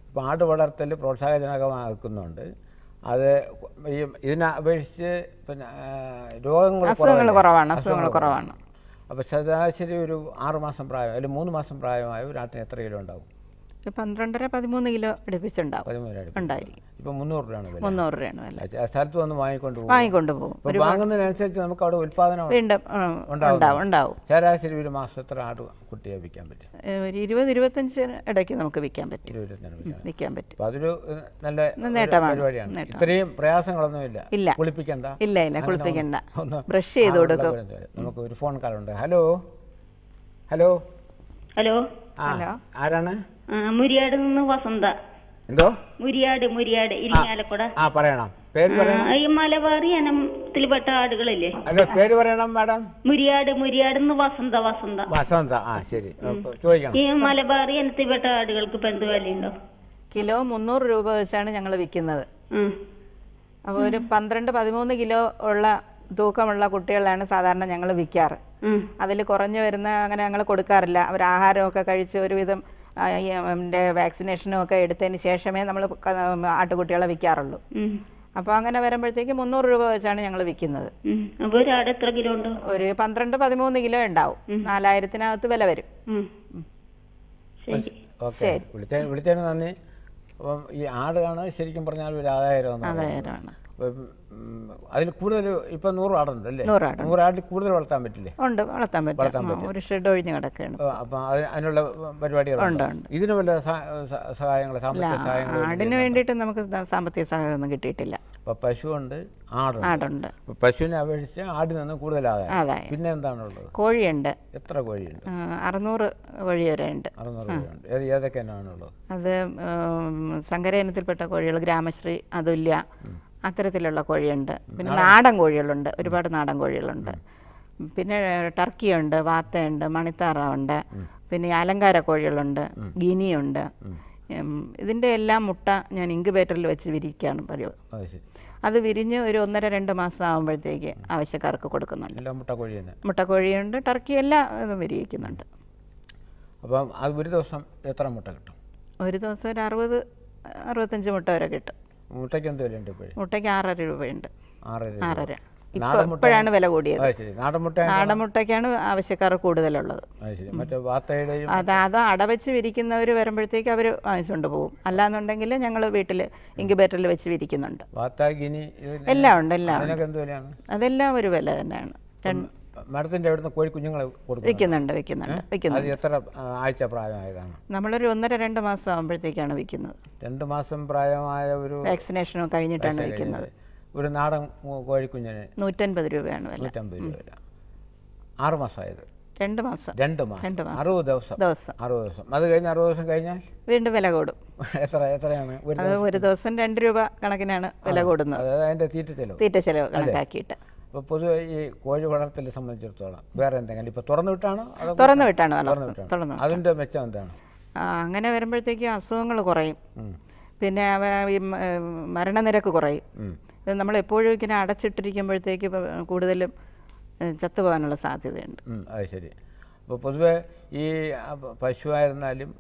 ഇപ്പൊ ആട് വളർത്തൽ പ്രോത്സാഹജനകമാക്കുന്നുണ്ട്. അത് ഇതിനെ അപേക്ഷിച്ച് പിന്നെ അസുഖങ്ങൾ കുറവാണ്. അപ്പോൾ ശരാശരി ഒരു 6 മാസം പ്രായം അല്ലെങ്കിൽ 3 മാസം പ്രായമായ ഒരു ആട്ടിന് എത്ര കിലോ ഉണ്ടാവും? 12-13 കിലോ അടുപ്പിച്ചുണ്ടാവും. ഇപ്പോൾ 300 രൂപയാണ് വില. 300 രൂപയാണ് വില. സ്ഥലത്ത് വന്ന് വാങ്ങിക്കൊണ്ട് പോകും. ഒരു വാങ്ങുന്നതിനനുസരിച്ച് നമുക്ക് അവിടെ ഉൽപ്പാദനം ഉണ്ടാവും. ശരാശരി ഒരു മാസം എത്ര ആട് കുട്ടിയെ വിൽക്കാൻ പറ്റും? ഒരു 20-25 ഇടയ്ക്ക് നമുക്ക് വിൽക്കാൻ പറ്റും. അപ്പോൾ അതൊരു നല്ല പരിപാടിയാണ്. ഇത്രയും പ്രയാസങ്ങളൊന്നുമില്ല. കുളിപ്പിക്കണ്ട. ഇല്ല, കുളിപ്പിക്കണ്ട. ബ്രഷ് ചെയ്ത് കൊടുക്കും. നമുക്ക് ഒരു ഫോൺ കാൾ ഉണ്ട്. ഹലോ ഹലോ ഹലോ ആരാണ്? മുരിയാട് നിന്ന് വസന്ത. എന്തോ? മുരിയാട് ഇരിങ്ങാലക്കുട. പറയണം, പേര് പറയണം. ഈ മലബാറി ഇനത്തിൽപ്പെട്ട ആടുകളില്ലേ? അല്ല, പേര് പറയണം മാഡം. മുരിയാട് വസന്ത. ശരി, ചോദിക്കണം. ഈ മലബാറി ഇനത്തിൽപ്പെട്ട ആടുകൾക്ക് ഇപ്പൊ എന്ത് വിലയുണ്ടോ? കിലോ 300 രൂപ വെച്ചാണ് ഞങ്ങൾ വിൽക്കുന്നത്. അപ്പോൾ ഒരു 12-13 കിലോ ഉള്ള തൂക്കമുള്ള കുട്ടികളാണ് സാധാരണ ഞങ്ങൾ വിൽക്കാറ്. അതിൽ കുറഞ്ഞു വരുന്ന അങ്ങനെ ഞങ്ങൾ കൊടുക്കാറില്ല. അവർ ആഹാരമൊക്കെ കഴിച്ച് ഒരുവിധം വാക്സിനേഷനും ഒക്കെ എടുത്തതിന് ശേഷമേ നമ്മൾ ആട്ടുകുട്ടികളെ വിൽക്കാറുള്ളൂ. അപ്പോൾ അങ്ങനെ വരുമ്പോഴത്തേക്ക് 300 രൂപ വെച്ചാണ് ഞങ്ങൾ വിൽക്കുന്നത്. ഒരു 12-13 കിലോ ഉണ്ടാവും. 4000-നകത്ത് വില വരും. ശരി, വിളിച്ചതിന് നന്ദി. അപ്പം ഈ ആടാണ് ശരിക്കും പറഞ്ഞാൽ ഒരു ആദായമാണ്. അതിൽ കൂടുതൽ ഇപ്പൊ 100 ആടുണ്ട് അല്ലേ? 100 ആടിൽ കൂടുതൽ വളർത്താൻ പറ്റില്ലേ? വളർത്താൻ പറ്റും. ഒരു ഷെഡ് ഒഴിഞ്ഞ് കിടക്കുകയാണ്. അപ്പൊ അതിനുള്ള പരിപാടികളുണ്ട്. ഇതിന് വല്ല സഹായങ്ങൾ, സാമ്പത്തിക സഹായങ്ങൾ? ആടിന് വേണ്ടിയിട്ട് നമുക്ക് സാമ്പത്തിക സഹായമൊന്നും കിട്ടിയിട്ടില്ല. അപ്പൊ പശുവുണ്ട്, ആടുണ്ട്. പശുവിനെ അപേക്ഷിച്ച് ആടിൽ നിന്ന് കൂടുതൽ ആദായം. പിന്നെ എന്താണുള്ളത്? കോഴിയുണ്ട്. എത്ര കോഴിയുണ്ട്? 600 കോഴി വരെ ഉണ്ട്. 600 കോഴിയുണ്ട്. ഏതൊക്കെ ആണുള്ളത്? അത് സങ്കര ഇനത്തിൽപ്പെട്ട കോഴികൾ, ഗ്രാമശ്രീ, അതുല്യ, അത്തരത്തിലുള്ള കോഴിയുണ്ട്. പിന്നെ നാടൻ കോഴികളുണ്ട്, ഒരുപാട് നാടൻ കോഴികളുണ്ട്. പിന്നെ ടർക്കിയുണ്ട്, വാത്തയുണ്ട്, മണിത്താറാവുണ്ട്. പിന്നെ അലങ്കാര കോഴികളുണ്ട്, ഗിനിയുണ്ട്. ഇതിൻ്റെ എല്ലാം മുട്ട ഞാൻ ഇൻക്യുബേറ്ററിൽ വെച്ച് വിരിക്കുകയാണ് പതിവ്. അത് വിരിഞ്ഞ് ഒരു 1.5-2 മാസം ആകുമ്പോഴത്തേക്ക് ആവശ്യക്കാർക്ക് കൊടുക്കുന്നുണ്ട്. മുട്ടക്കോഴിയുണ്ട്, ടർക്കി എല്ലാം ഇതും വിരിയിക്കുന്നുണ്ട്. അപ്പം അത് ഒരു ദിവസം എത്ര മുട്ട കിട്ടും? ഒരു ദിവസം ഒരു 60-65 മുട്ട വരെ കിട്ടും. മുട്ടയ്ക്ക് എന്ത് വിലയുണ്ട്? മുട്ടയ്ക്ക് 6.5 രൂപയുണ്ട്. 6.5. ഇപ്പോഴാണ് വില കൂടിയത്. നാടൻ മുട്ടയ്ക്കാണ് ആവശ്യക്കാർ കൂടുതലുള്ളത്. അത് അടവെച്ച് വിരിക്കുന്നവർ വരുമ്പോഴത്തേക്ക് അവർ വാങ്ങിച്ചുകൊണ്ട് പോകും. അല്ലാന്നുണ്ടെങ്കിൽ ഞങ്ങൾ വീട്ടിൽ ഇൻക്യുബേറ്ററിൽ വെച്ച് വിരിക്കുന്നുണ്ട്. എല്ലാം ഉണ്ട്, അതെല്ലാം ഒരു വില തന്നെയാണ്. മാഡത്തിന്റെ അവിടുന്ന് കോഴി കുഞ്ഞുങ്ങളെ വിൽക്കുന്നുണ്ട്. എത്ര ആഴ്ച പ്രായമായതാണ്? നമ്മളൊരു 1.5-2 മാസം ആകുമ്പോഴത്തേക്കാണ് വിൽക്കുന്നത്. 2 മാസം പ്രായമായ ഒരു വാക്സിനേഷനും കഴിഞ്ഞിട്ടാണ് വിൽക്കുന്നത്. ഒരു നാടൻ കോഴിക്കുഞ്ഞിന് 150 രൂപയാണ് വില. 150 രൂപ. 6 മാസമായത്? 2 മാസം. 60 ദിവസം. അത് കഴിഞ്ഞ് 60 ദിവസം കഴിഞ്ഞാൽ വീണ്ടും വില കൂടും. എത്രയാണ്? ഒരു ദിവസം 2 രൂപ കണക്കിനാണ് വില കൂടുന്നത്. അതിന്റെ തീറ്റ ചെലവ് കണക്കാക്കിയിട്ട്. അപ്പോൾ പൊതുവെ ഈ കോഴി വളർത്തലിനെ സംബന്ധിച്ചിടത്തോളം വേറെ എന്തെങ്കിലും ഇപ്പോൾ തുറന്നു വിട്ടാണോ? അതിന്റെ മെച്ചം എന്താണ്? അങ്ങനെ വരുമ്പോഴത്തേക്ക് അസുഖങ്ങൾ കുറയും. പിന്നെ മരണനിരക്ക് കുറയും. നമ്മൾ എപ്പോഴും ഇങ്ങനെ അടച്ചിട്ടിരിക്കുമ്പോഴത്തേക്ക് കൂടുതലും ചത്തുപോകാനുള്ള സാധ്യതയുണ്ട്. അത് ശരി. അപ്പോൾ പൊതുവെ ഈ പശുവായിരുന്നാലും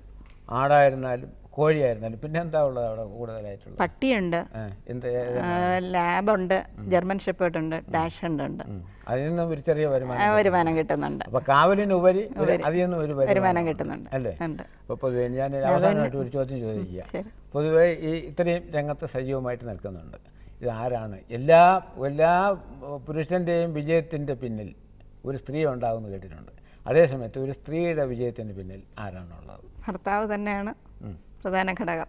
ആടായിരുന്നാലും കോഴിയായിരുന്നല്ലോ. പിന്നെ എന്താ ഉള്ളത് അവിടെ കൂടുതലായിട്ടുള്ളത്? പട്ടിയുണ്ട്, ലാബുണ്ട്, ജർമ്മൻ ഷെപ്പേർഡ് ഉണ്ട്, ഡാഷ് ഹണ്ട് ഉണ്ട്. അതിൽ നിന്നും ഒരു ചെറിയ വരുമാനം കിട്ടുന്നുണ്ട്. അപ്പൊ കാവലിനുപരി അതിൽ നിന്നും ഒരു വരുമാനം കിട്ടുന്നുണ്ട് അല്ലേ? അപ്പൊ പൊതുവെ ഞാൻ അവസാനമായിട്ട് ഒരു ചോദ്യം ചോദിക്കുക. പൊതുവെ ഈ ഇത്രയും രംഗത്ത് സജീവമായിട്ട് നിൽക്കുന്നുണ്ട്, ഇത് ആരാണ്? എല്ലാ പുരുഷൻ്റെയും വിജയത്തിൻ്റെ പിന്നിൽ ഒരു സ്ത്രീ ഉണ്ടാകുമെന്ന് കേട്ടിട്ടുണ്ട്. അതേസമയത്ത് ഒരു സ്ത്രീയുടെ വിജയത്തിന് പിന്നിൽ ആരാണുള്ളത്? ഭർത്താവ് തന്നെയാണ് പ്രധാന ഘടകം.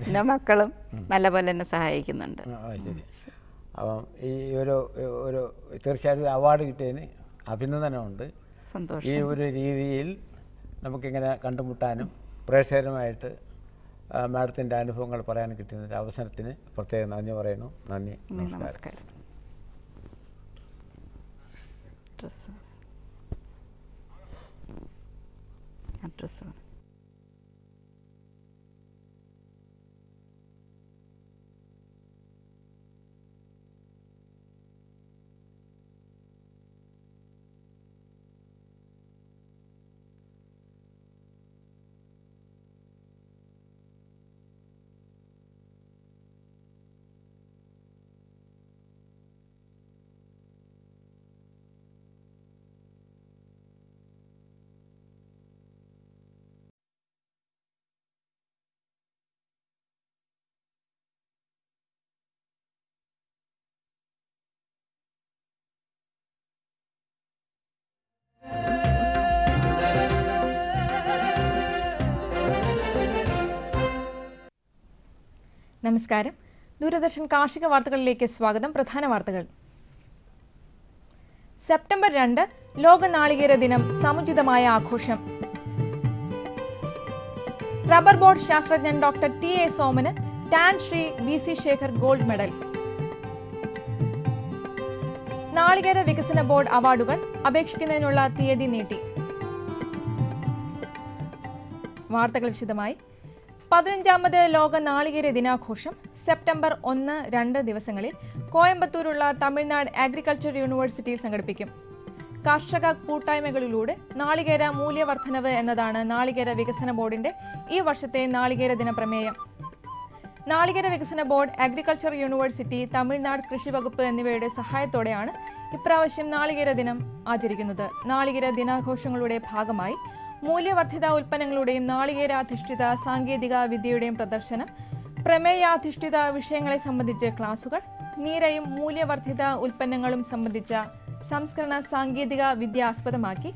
പിന്നെ മക്കളും നല്ലപോലെ തന്നെ സഹായിക്കുന്നുണ്ട്. ശരി. അപ്പം ഈ ഒരു തീർച്ചയായും ഒരു അവാർഡ് കിട്ടിയതിന് അഭിനന്ദനമുണ്ട്. സന്തോഷം. ഈ ഒരു രീതിയിൽ നമുക്കിങ്ങനെ കണ്ടുമുട്ടാനും പ്രേക്ഷകരുമായിട്ട് മാഡത്തിൻ്റെ അനുഭവങ്ങൾ പറയാൻ കിട്ടുന്ന അവസരത്തിന് പ്രത്യേകം നന്ദി പറയുന്നു. നന്ദി, നമസ്കാരം. അഡ്രസ്സ് നമസ്കാരം. ദൂരദർശൻ കാർഷിക വാർത്തകളിലേക്ക് സ്വാഗതം. പ്രധാന വാർത്തകൾ. സെപ്റ്റംബർ 2 ലോക നാളികേര ദിനം സമുചിതമായ ആഘോഷം. റബ്ബർ ബോർഡ് ശാസ്ത്രജ്ഞൻ ഡോക്ടർ ടി.എ. സോമന് Tan Sri B C. Sekhar gold medal. നാളികേര വികസന ബോർഡ് അവാർഡുകൾ അപേക്ഷിക്കുന്നതിനുള്ള തീയതി നീട്ടി. വാർത്തകൾ വിശദമായി. 15ാമത് ലോക നാളികേര ദിനാഘോഷം സെപ്റ്റംബർ 1, 2 ദിവസങ്ങളിൽ കോയമ്പത്തൂരുള്ള തമിഴ്നാട് അഗ്രികൾച്ചർ യൂണിവേഴ്സിറ്റിയിൽ സംഘടിപ്പിക്കും. കർഷക കൂട്ടായ്മകളിലൂടെ നാളികേര മൂല്യവർദ്ധനവ് എന്നതാണ് നാളികേര വികസന ബോർഡിന്റെ ഈ വർഷത്തെ നാളികേര ദിന പ്രമേയം. നാളികേര വികസന ബോർഡ്, അഗ്രികൾച്ചർ യൂണിവേഴ്സിറ്റി, തമിഴ്നാട് കൃഷി വകുപ്പ് എന്നിവയുടെ സഹായത്തോടെയാണ് ഇപ്രാവശ്യം നാളികേര ദിനം ആചരിക്കുന്നത്. നാളികേര ദിനാഘോഷങ്ങളുടെ ഭാഗമായി മൂല്യവർദ്ധിത ഉൽപ്പന്നങ്ങളുടെയും നാളികേരാധിഷ്ഠിത സാങ്കേതിക വിദ്യയുടെയും പ്രദർശനം, പ്രമേയാധിഷ്ഠിത വിഷയങ്ങളെ സംബന്ധിച്ച് ക്ലാസുകൾ, നീരയും മൂല്യവർദ്ധിത ഉൽപ്പന്നങ്ങളും സംബന്ധിച്ച സംസ്കരണ സാങ്കേതിക വിദ്യ ആസ്പദമാക്കി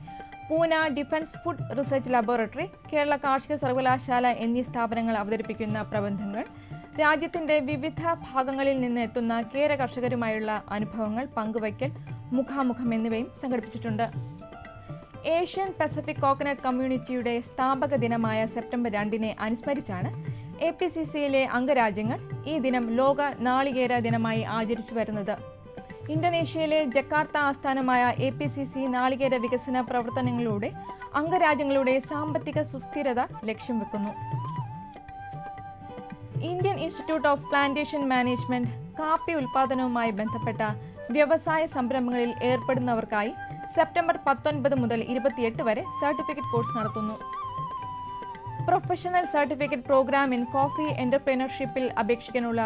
Pune defence food research laboratory, Kerala കാർഷിക സർവകലാശാല എന്നീ സ്ഥാപനങ്ങൾ അവതരിപ്പിക്കുന്ന പ്രബന്ധങ്ങൾ, രാജ്യത്തിന്റെ വിവിധ ഭാഗങ്ങളിൽ നിന്ന് എത്തുന്ന കേര കർഷകരുമായുള്ള അനുഭവങ്ങൾ പങ്കുവയ്ക്കൽ, മുഖാമുഖം എന്നിവയും സംഘടിപ്പിച്ചിട്ടുണ്ട്. ഏഷ്യൻ പസഫിക് കോക്കനട്ട് കമ്മ്യൂണിറ്റിയുടെ സ്ഥാപക ദിനമായ സെപ്റ്റംബർ 2 അനുസ്മരിച്ചാണ് APCCയിലെ അംഗരാജ്യങ്ങൾ ഈ ദിനം ലോക നാളികേര ദിനമായി ആചരിച്ചു വരുന്നത്. ഇന്തോനേഷ്യയിലെ ജക്കാർത്ത ആസ്ഥാനമായ APCC നാളികേര വികസന പ്രവർത്തനങ്ങളിലൂടെ അംഗരാജ്യങ്ങളുടെ സാമ്പത്തിക സുസ്ഥിരത ലക്ഷ്യം വെക്കുന്നു. Indian institute of plantation management കാപ്പി ഉൽപാദനവുമായി ബന്ധപ്പെട്ട വ്യവസായ സംരംഭങ്ങളിൽ ഏർപ്പെടുന്നവർക്കായി സെപ്റ്റംബർ 19 മുതൽ 28 വരെ സർട്ടിഫിക്കറ്റ് കോഴ്സ് നടത്തുന്നു. Professional certificate programme in coffee എന്റർപ്രനർഷിപ്പിൽ അപേക്ഷിക്കാനുള്ള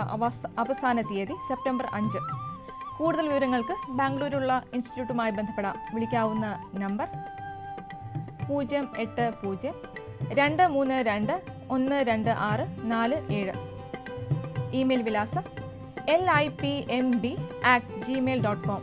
അവസാന തീയതി സെപ്റ്റംബർ 5. കൂടുതൽ വിവരങ്ങൾക്ക് ബാംഗ്ലൂരുള്ള ഇൻസ്റ്റിറ്റ്യൂട്ടുമായി ബന്ധപ്പെടാം. വിളിക്കാവുന്ന നമ്പർ 08023212647. ഇമെയിൽ വിലാസം lipmb@gmail.com.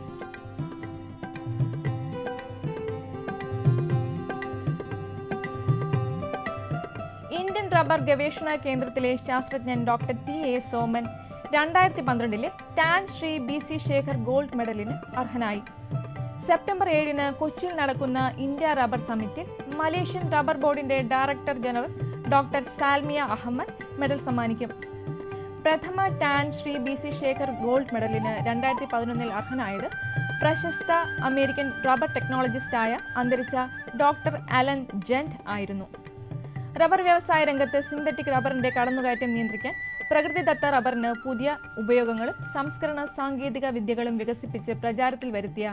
ഇന്ത്യൻ റബ്ബർ ഗവേഷണ കേന്ദ്രത്തിലെ ശാസ്ത്രജ്ഞൻ doctor T A. Soman 2012 Tan Sri B C. Sekhar gold മെഡലിന് അർഹനായി. സെപ്റ്റംബർ 7 കൊച്ചിയിൽ നടക്കുന്ന ഇന്ത്യ റബ്ബർ സമ്മിറ്റിൽ മലേഷ്യൻ റബ്ബർ ബോർഡിന്റെ director general doctor Salmiah Ahmad medal സമ്മാനിക്കും. പ്രഥമ Tan Sri B C. Sekhar gold മെഡലിന് 2011 അർഹനായത് പ്രശസ്ത അമേരിക്കൻ റബ്ബർ ടെക്നോളജിസ്റ്റായ അന്തരിച്ച ഡോക്ടർ അലൻ ജെന്റ് ആയിരുന്നു. റബ്ബർ വ്യവസായ രംഗത്ത് സിന്തറ്റിക് റബ്ബറിന്റെ കടന്നുകയറ്റം നിയന്ത്രിക്കാൻ പ്രകൃതിദത്ത റബ്ബറിന് പുതിയ ഉപയോഗങ്ങളും സംസ്കരണ സാങ്കേതിക വിദ്യകളും വികസിപ്പിച്ച് പ്രചാരത്തിൽ വരുത്തിയ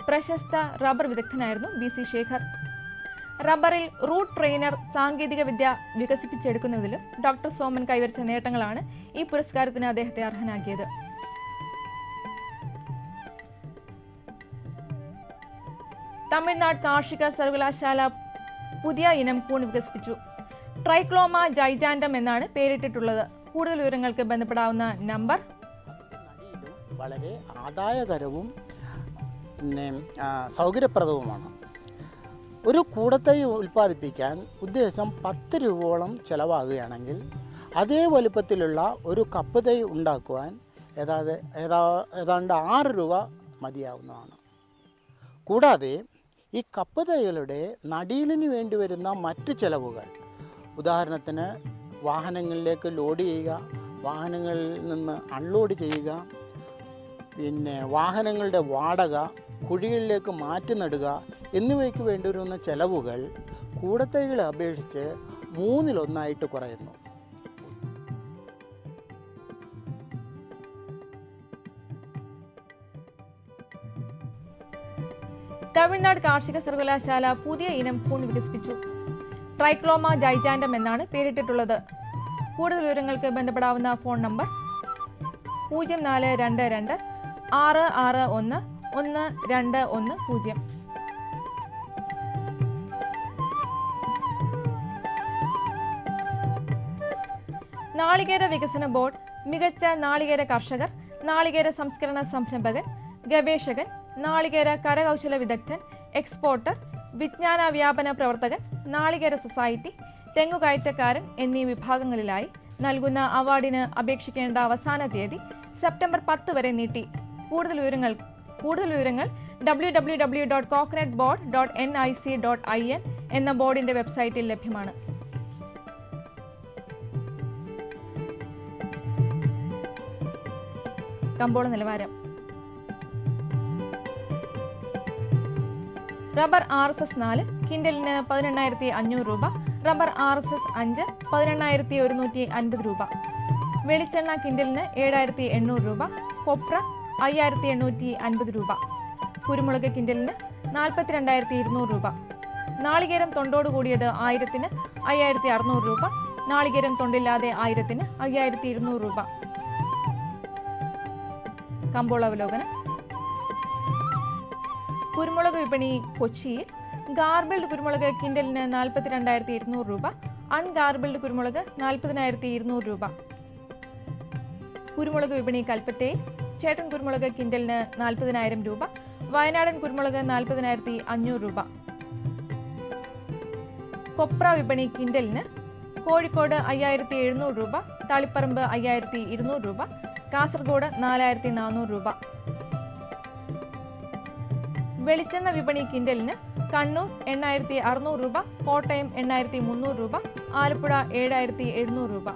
പ്രശസ്ത റബ്ബർ വിദഗ്ധനായിരുന്നു ബി.സി. ശേഖർ. റബ്ബറിൽ റൂട്ട് ട്രെയിനർ സാങ്കേതിക വിദ്യ വികസിപ്പിച്ചെടുക്കുന്നതിലും ഡോക്ടർ സോമൻ കൈവരിച്ച നേട്ടങ്ങളാണ് ഈ പുരസ്കാരത്തിന് അദ്ദേഹത്തെ അർഹനാക്കിയത്. തമിഴ്നാട് കാർഷിക സർവകലാശാല പുതിയ ഇനം കൂൺ വികസിപ്പിച്ചു. ട്രൈക്ലോമ ജൈജാൻഡം എന്നാണ് പേരിട്ടിട്ടുള്ളത്. കൂടുതൽ വിവരങ്ങൾക്ക് ബന്ധപ്പെടാവുന്ന നമ്പർ. വളരെ ആദായകരവും സൗകര്യപ്രദവുമാണ്. ഒരു കൂടത്തൈ ഉൽപ്പാദിപ്പിക്കാൻ ഉദ്ദേശം 10 രൂപയോളം ചിലവാകുകയാണെങ്കിൽ അതേ വലുപ്പത്തിലുള്ള ഒരു കപ്പ് തൈ ഉണ്ടാക്കുവാൻ ഏതാണ്ട് 6 രൂപ മതിയാവുന്നതാണ്. കൂടാതെ ഈ കപ്പ് തൈകളുടെ നടീലിന് വേണ്ടി വരുന്ന മറ്റ് ചിലവുകൾ, ഉദാഹരണത്തിന് വാഹനങ്ങളിലേക്ക് ലോഡ് ചെയ്യുക, വാഹനങ്ങളിൽ നിന്ന് അൺലോഡ് ചെയ്യുക, പിന്നെ വാഹനങ്ങളുടെ വാടക, കുഴികളിലേക്ക് മാറ്റി നടുക എന്നിവയ്ക്ക് വേണ്ടി വരുന്ന ചെലവുകൾ കൂടത്തൈകളെ അപേക്ഷിച്ച് 1/3 കുറയുന്നു. തമിഴ്നാട് കാർഷിക സർവകലാശാല പുതിയ ഇനം കൂൺ വികസിപ്പിച്ചു. ട്രൈക്ലോമ ജൈജാൻഡം എന്നാണ് പേരിട്ടിട്ടുള്ളത്. കൂടുതൽ വിവരങ്ങൾക്ക് ബന്ധപ്പെടാവുന്ന ഫോൺ നമ്പർ 0422 661 1210. നാളികേര വികസന ബോർഡ് മികച്ച നാളികേര കർഷകർ, നാളികേര സംസ്കരണ സംരംഭകൻ, ഗവേഷകൻ, നാളികേര കരകൗശല വിദഗ്ധൻ, എക്സ്പോർട്ടർ, വിജ്ഞാന വ്യാപന പ്രവർത്തകൻ, നാളികേര സൊസൈറ്റി, തെങ്ങുകയറ്റക്കാരൻ എന്നീ വിഭാഗങ്ങളിലായി നൽകുന്ന അവാർഡിന് അപേക്ഷിക്കേണ്ട അവസാന തീയതി സെപ്റ്റംബർ 10 വരെ നീട്ടി. കൂടുതൽ വിവരങ്ങൾ www.coconutboard.nic.in എന്ന ബോർഡിന്റെ വെബ്സൈറ്റിൽ ലഭ്യമാണ്. കമ്പോള നിലവാരം. റബ്ബർ RSS 4 കിൻഡലിന് 18,500 രൂപ, റബ്ബർ RSS 5 18,150 രൂപ, വെളിച്ചെണ്ണ കിൻഡലിന് 7,800 രൂപ, കൊപ്ര 5,850 രൂപ, കുരുമുളക് കിൻഡലിന് 42,200 രൂപ, നാളികേരം തൊണ്ടോട് കൂടിയത് 1000-ന് 5,600 രൂപ, നാളികേരം തൊണ്ടില്ലാതെ 1000-ന് 5,200 രൂപ. കമ്പോളാവലോകനം. കുരുമുളക് വിപണി കൊച്ചിയിൽ ഗാർബിൾഡ് കുരുമുളക് കിൻഡലിന് 42,200 രൂപ, അൺഗാർബിൾഡ് കുരുമുളക് 40,200 രൂപ. കുരുമുളക് വിപണി കൽപ്പറ്റയിൽ ചേട്ടൻ കുരുമുളക് കിൻഡലിന് 40,000 രൂപ, വയനാടൻ കുരുമുളക് 40,500 രൂപ. കൊപ്ര വിപണി കിൻഡലിന് കോഴിക്കോട് 5,700 രൂപ, തളിപ്പറമ്പ് 5,200 രൂപ, കാസർഗോഡ് 4,400 രൂപ. വെളിച്ചെണ്ണ വിപണി കിൻഡലിന് കണ്ണൂർ 8,600 രൂപ, കോട്ടയം 8,300 രൂപ, ആലപ്പുഴ 7,700 രൂപ.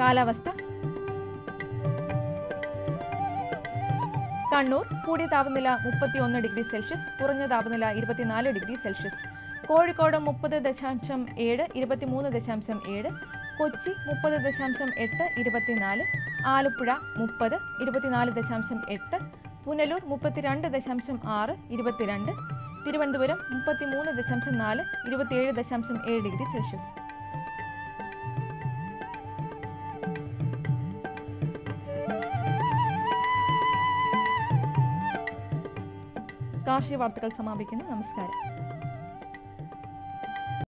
കാലാവസ്ഥ. കണ്ണൂർ കൂടിയ താപനില 31 ഡിഗ്രി സെൽഷ്യസ്, കുറഞ്ഞ താപനില 24 degree Celsius. Kozhikode 30.7, 23.7, Kochi 30.8, 24, Alappuzha 30, 24.8, Punalur 32.6, 22, Thiruvananthapuram 33.4, 27.7 degree Celsius. കാർഷിക വാർത്തകൾ സമാപിക്കുന്നു. നമസ്കാരം.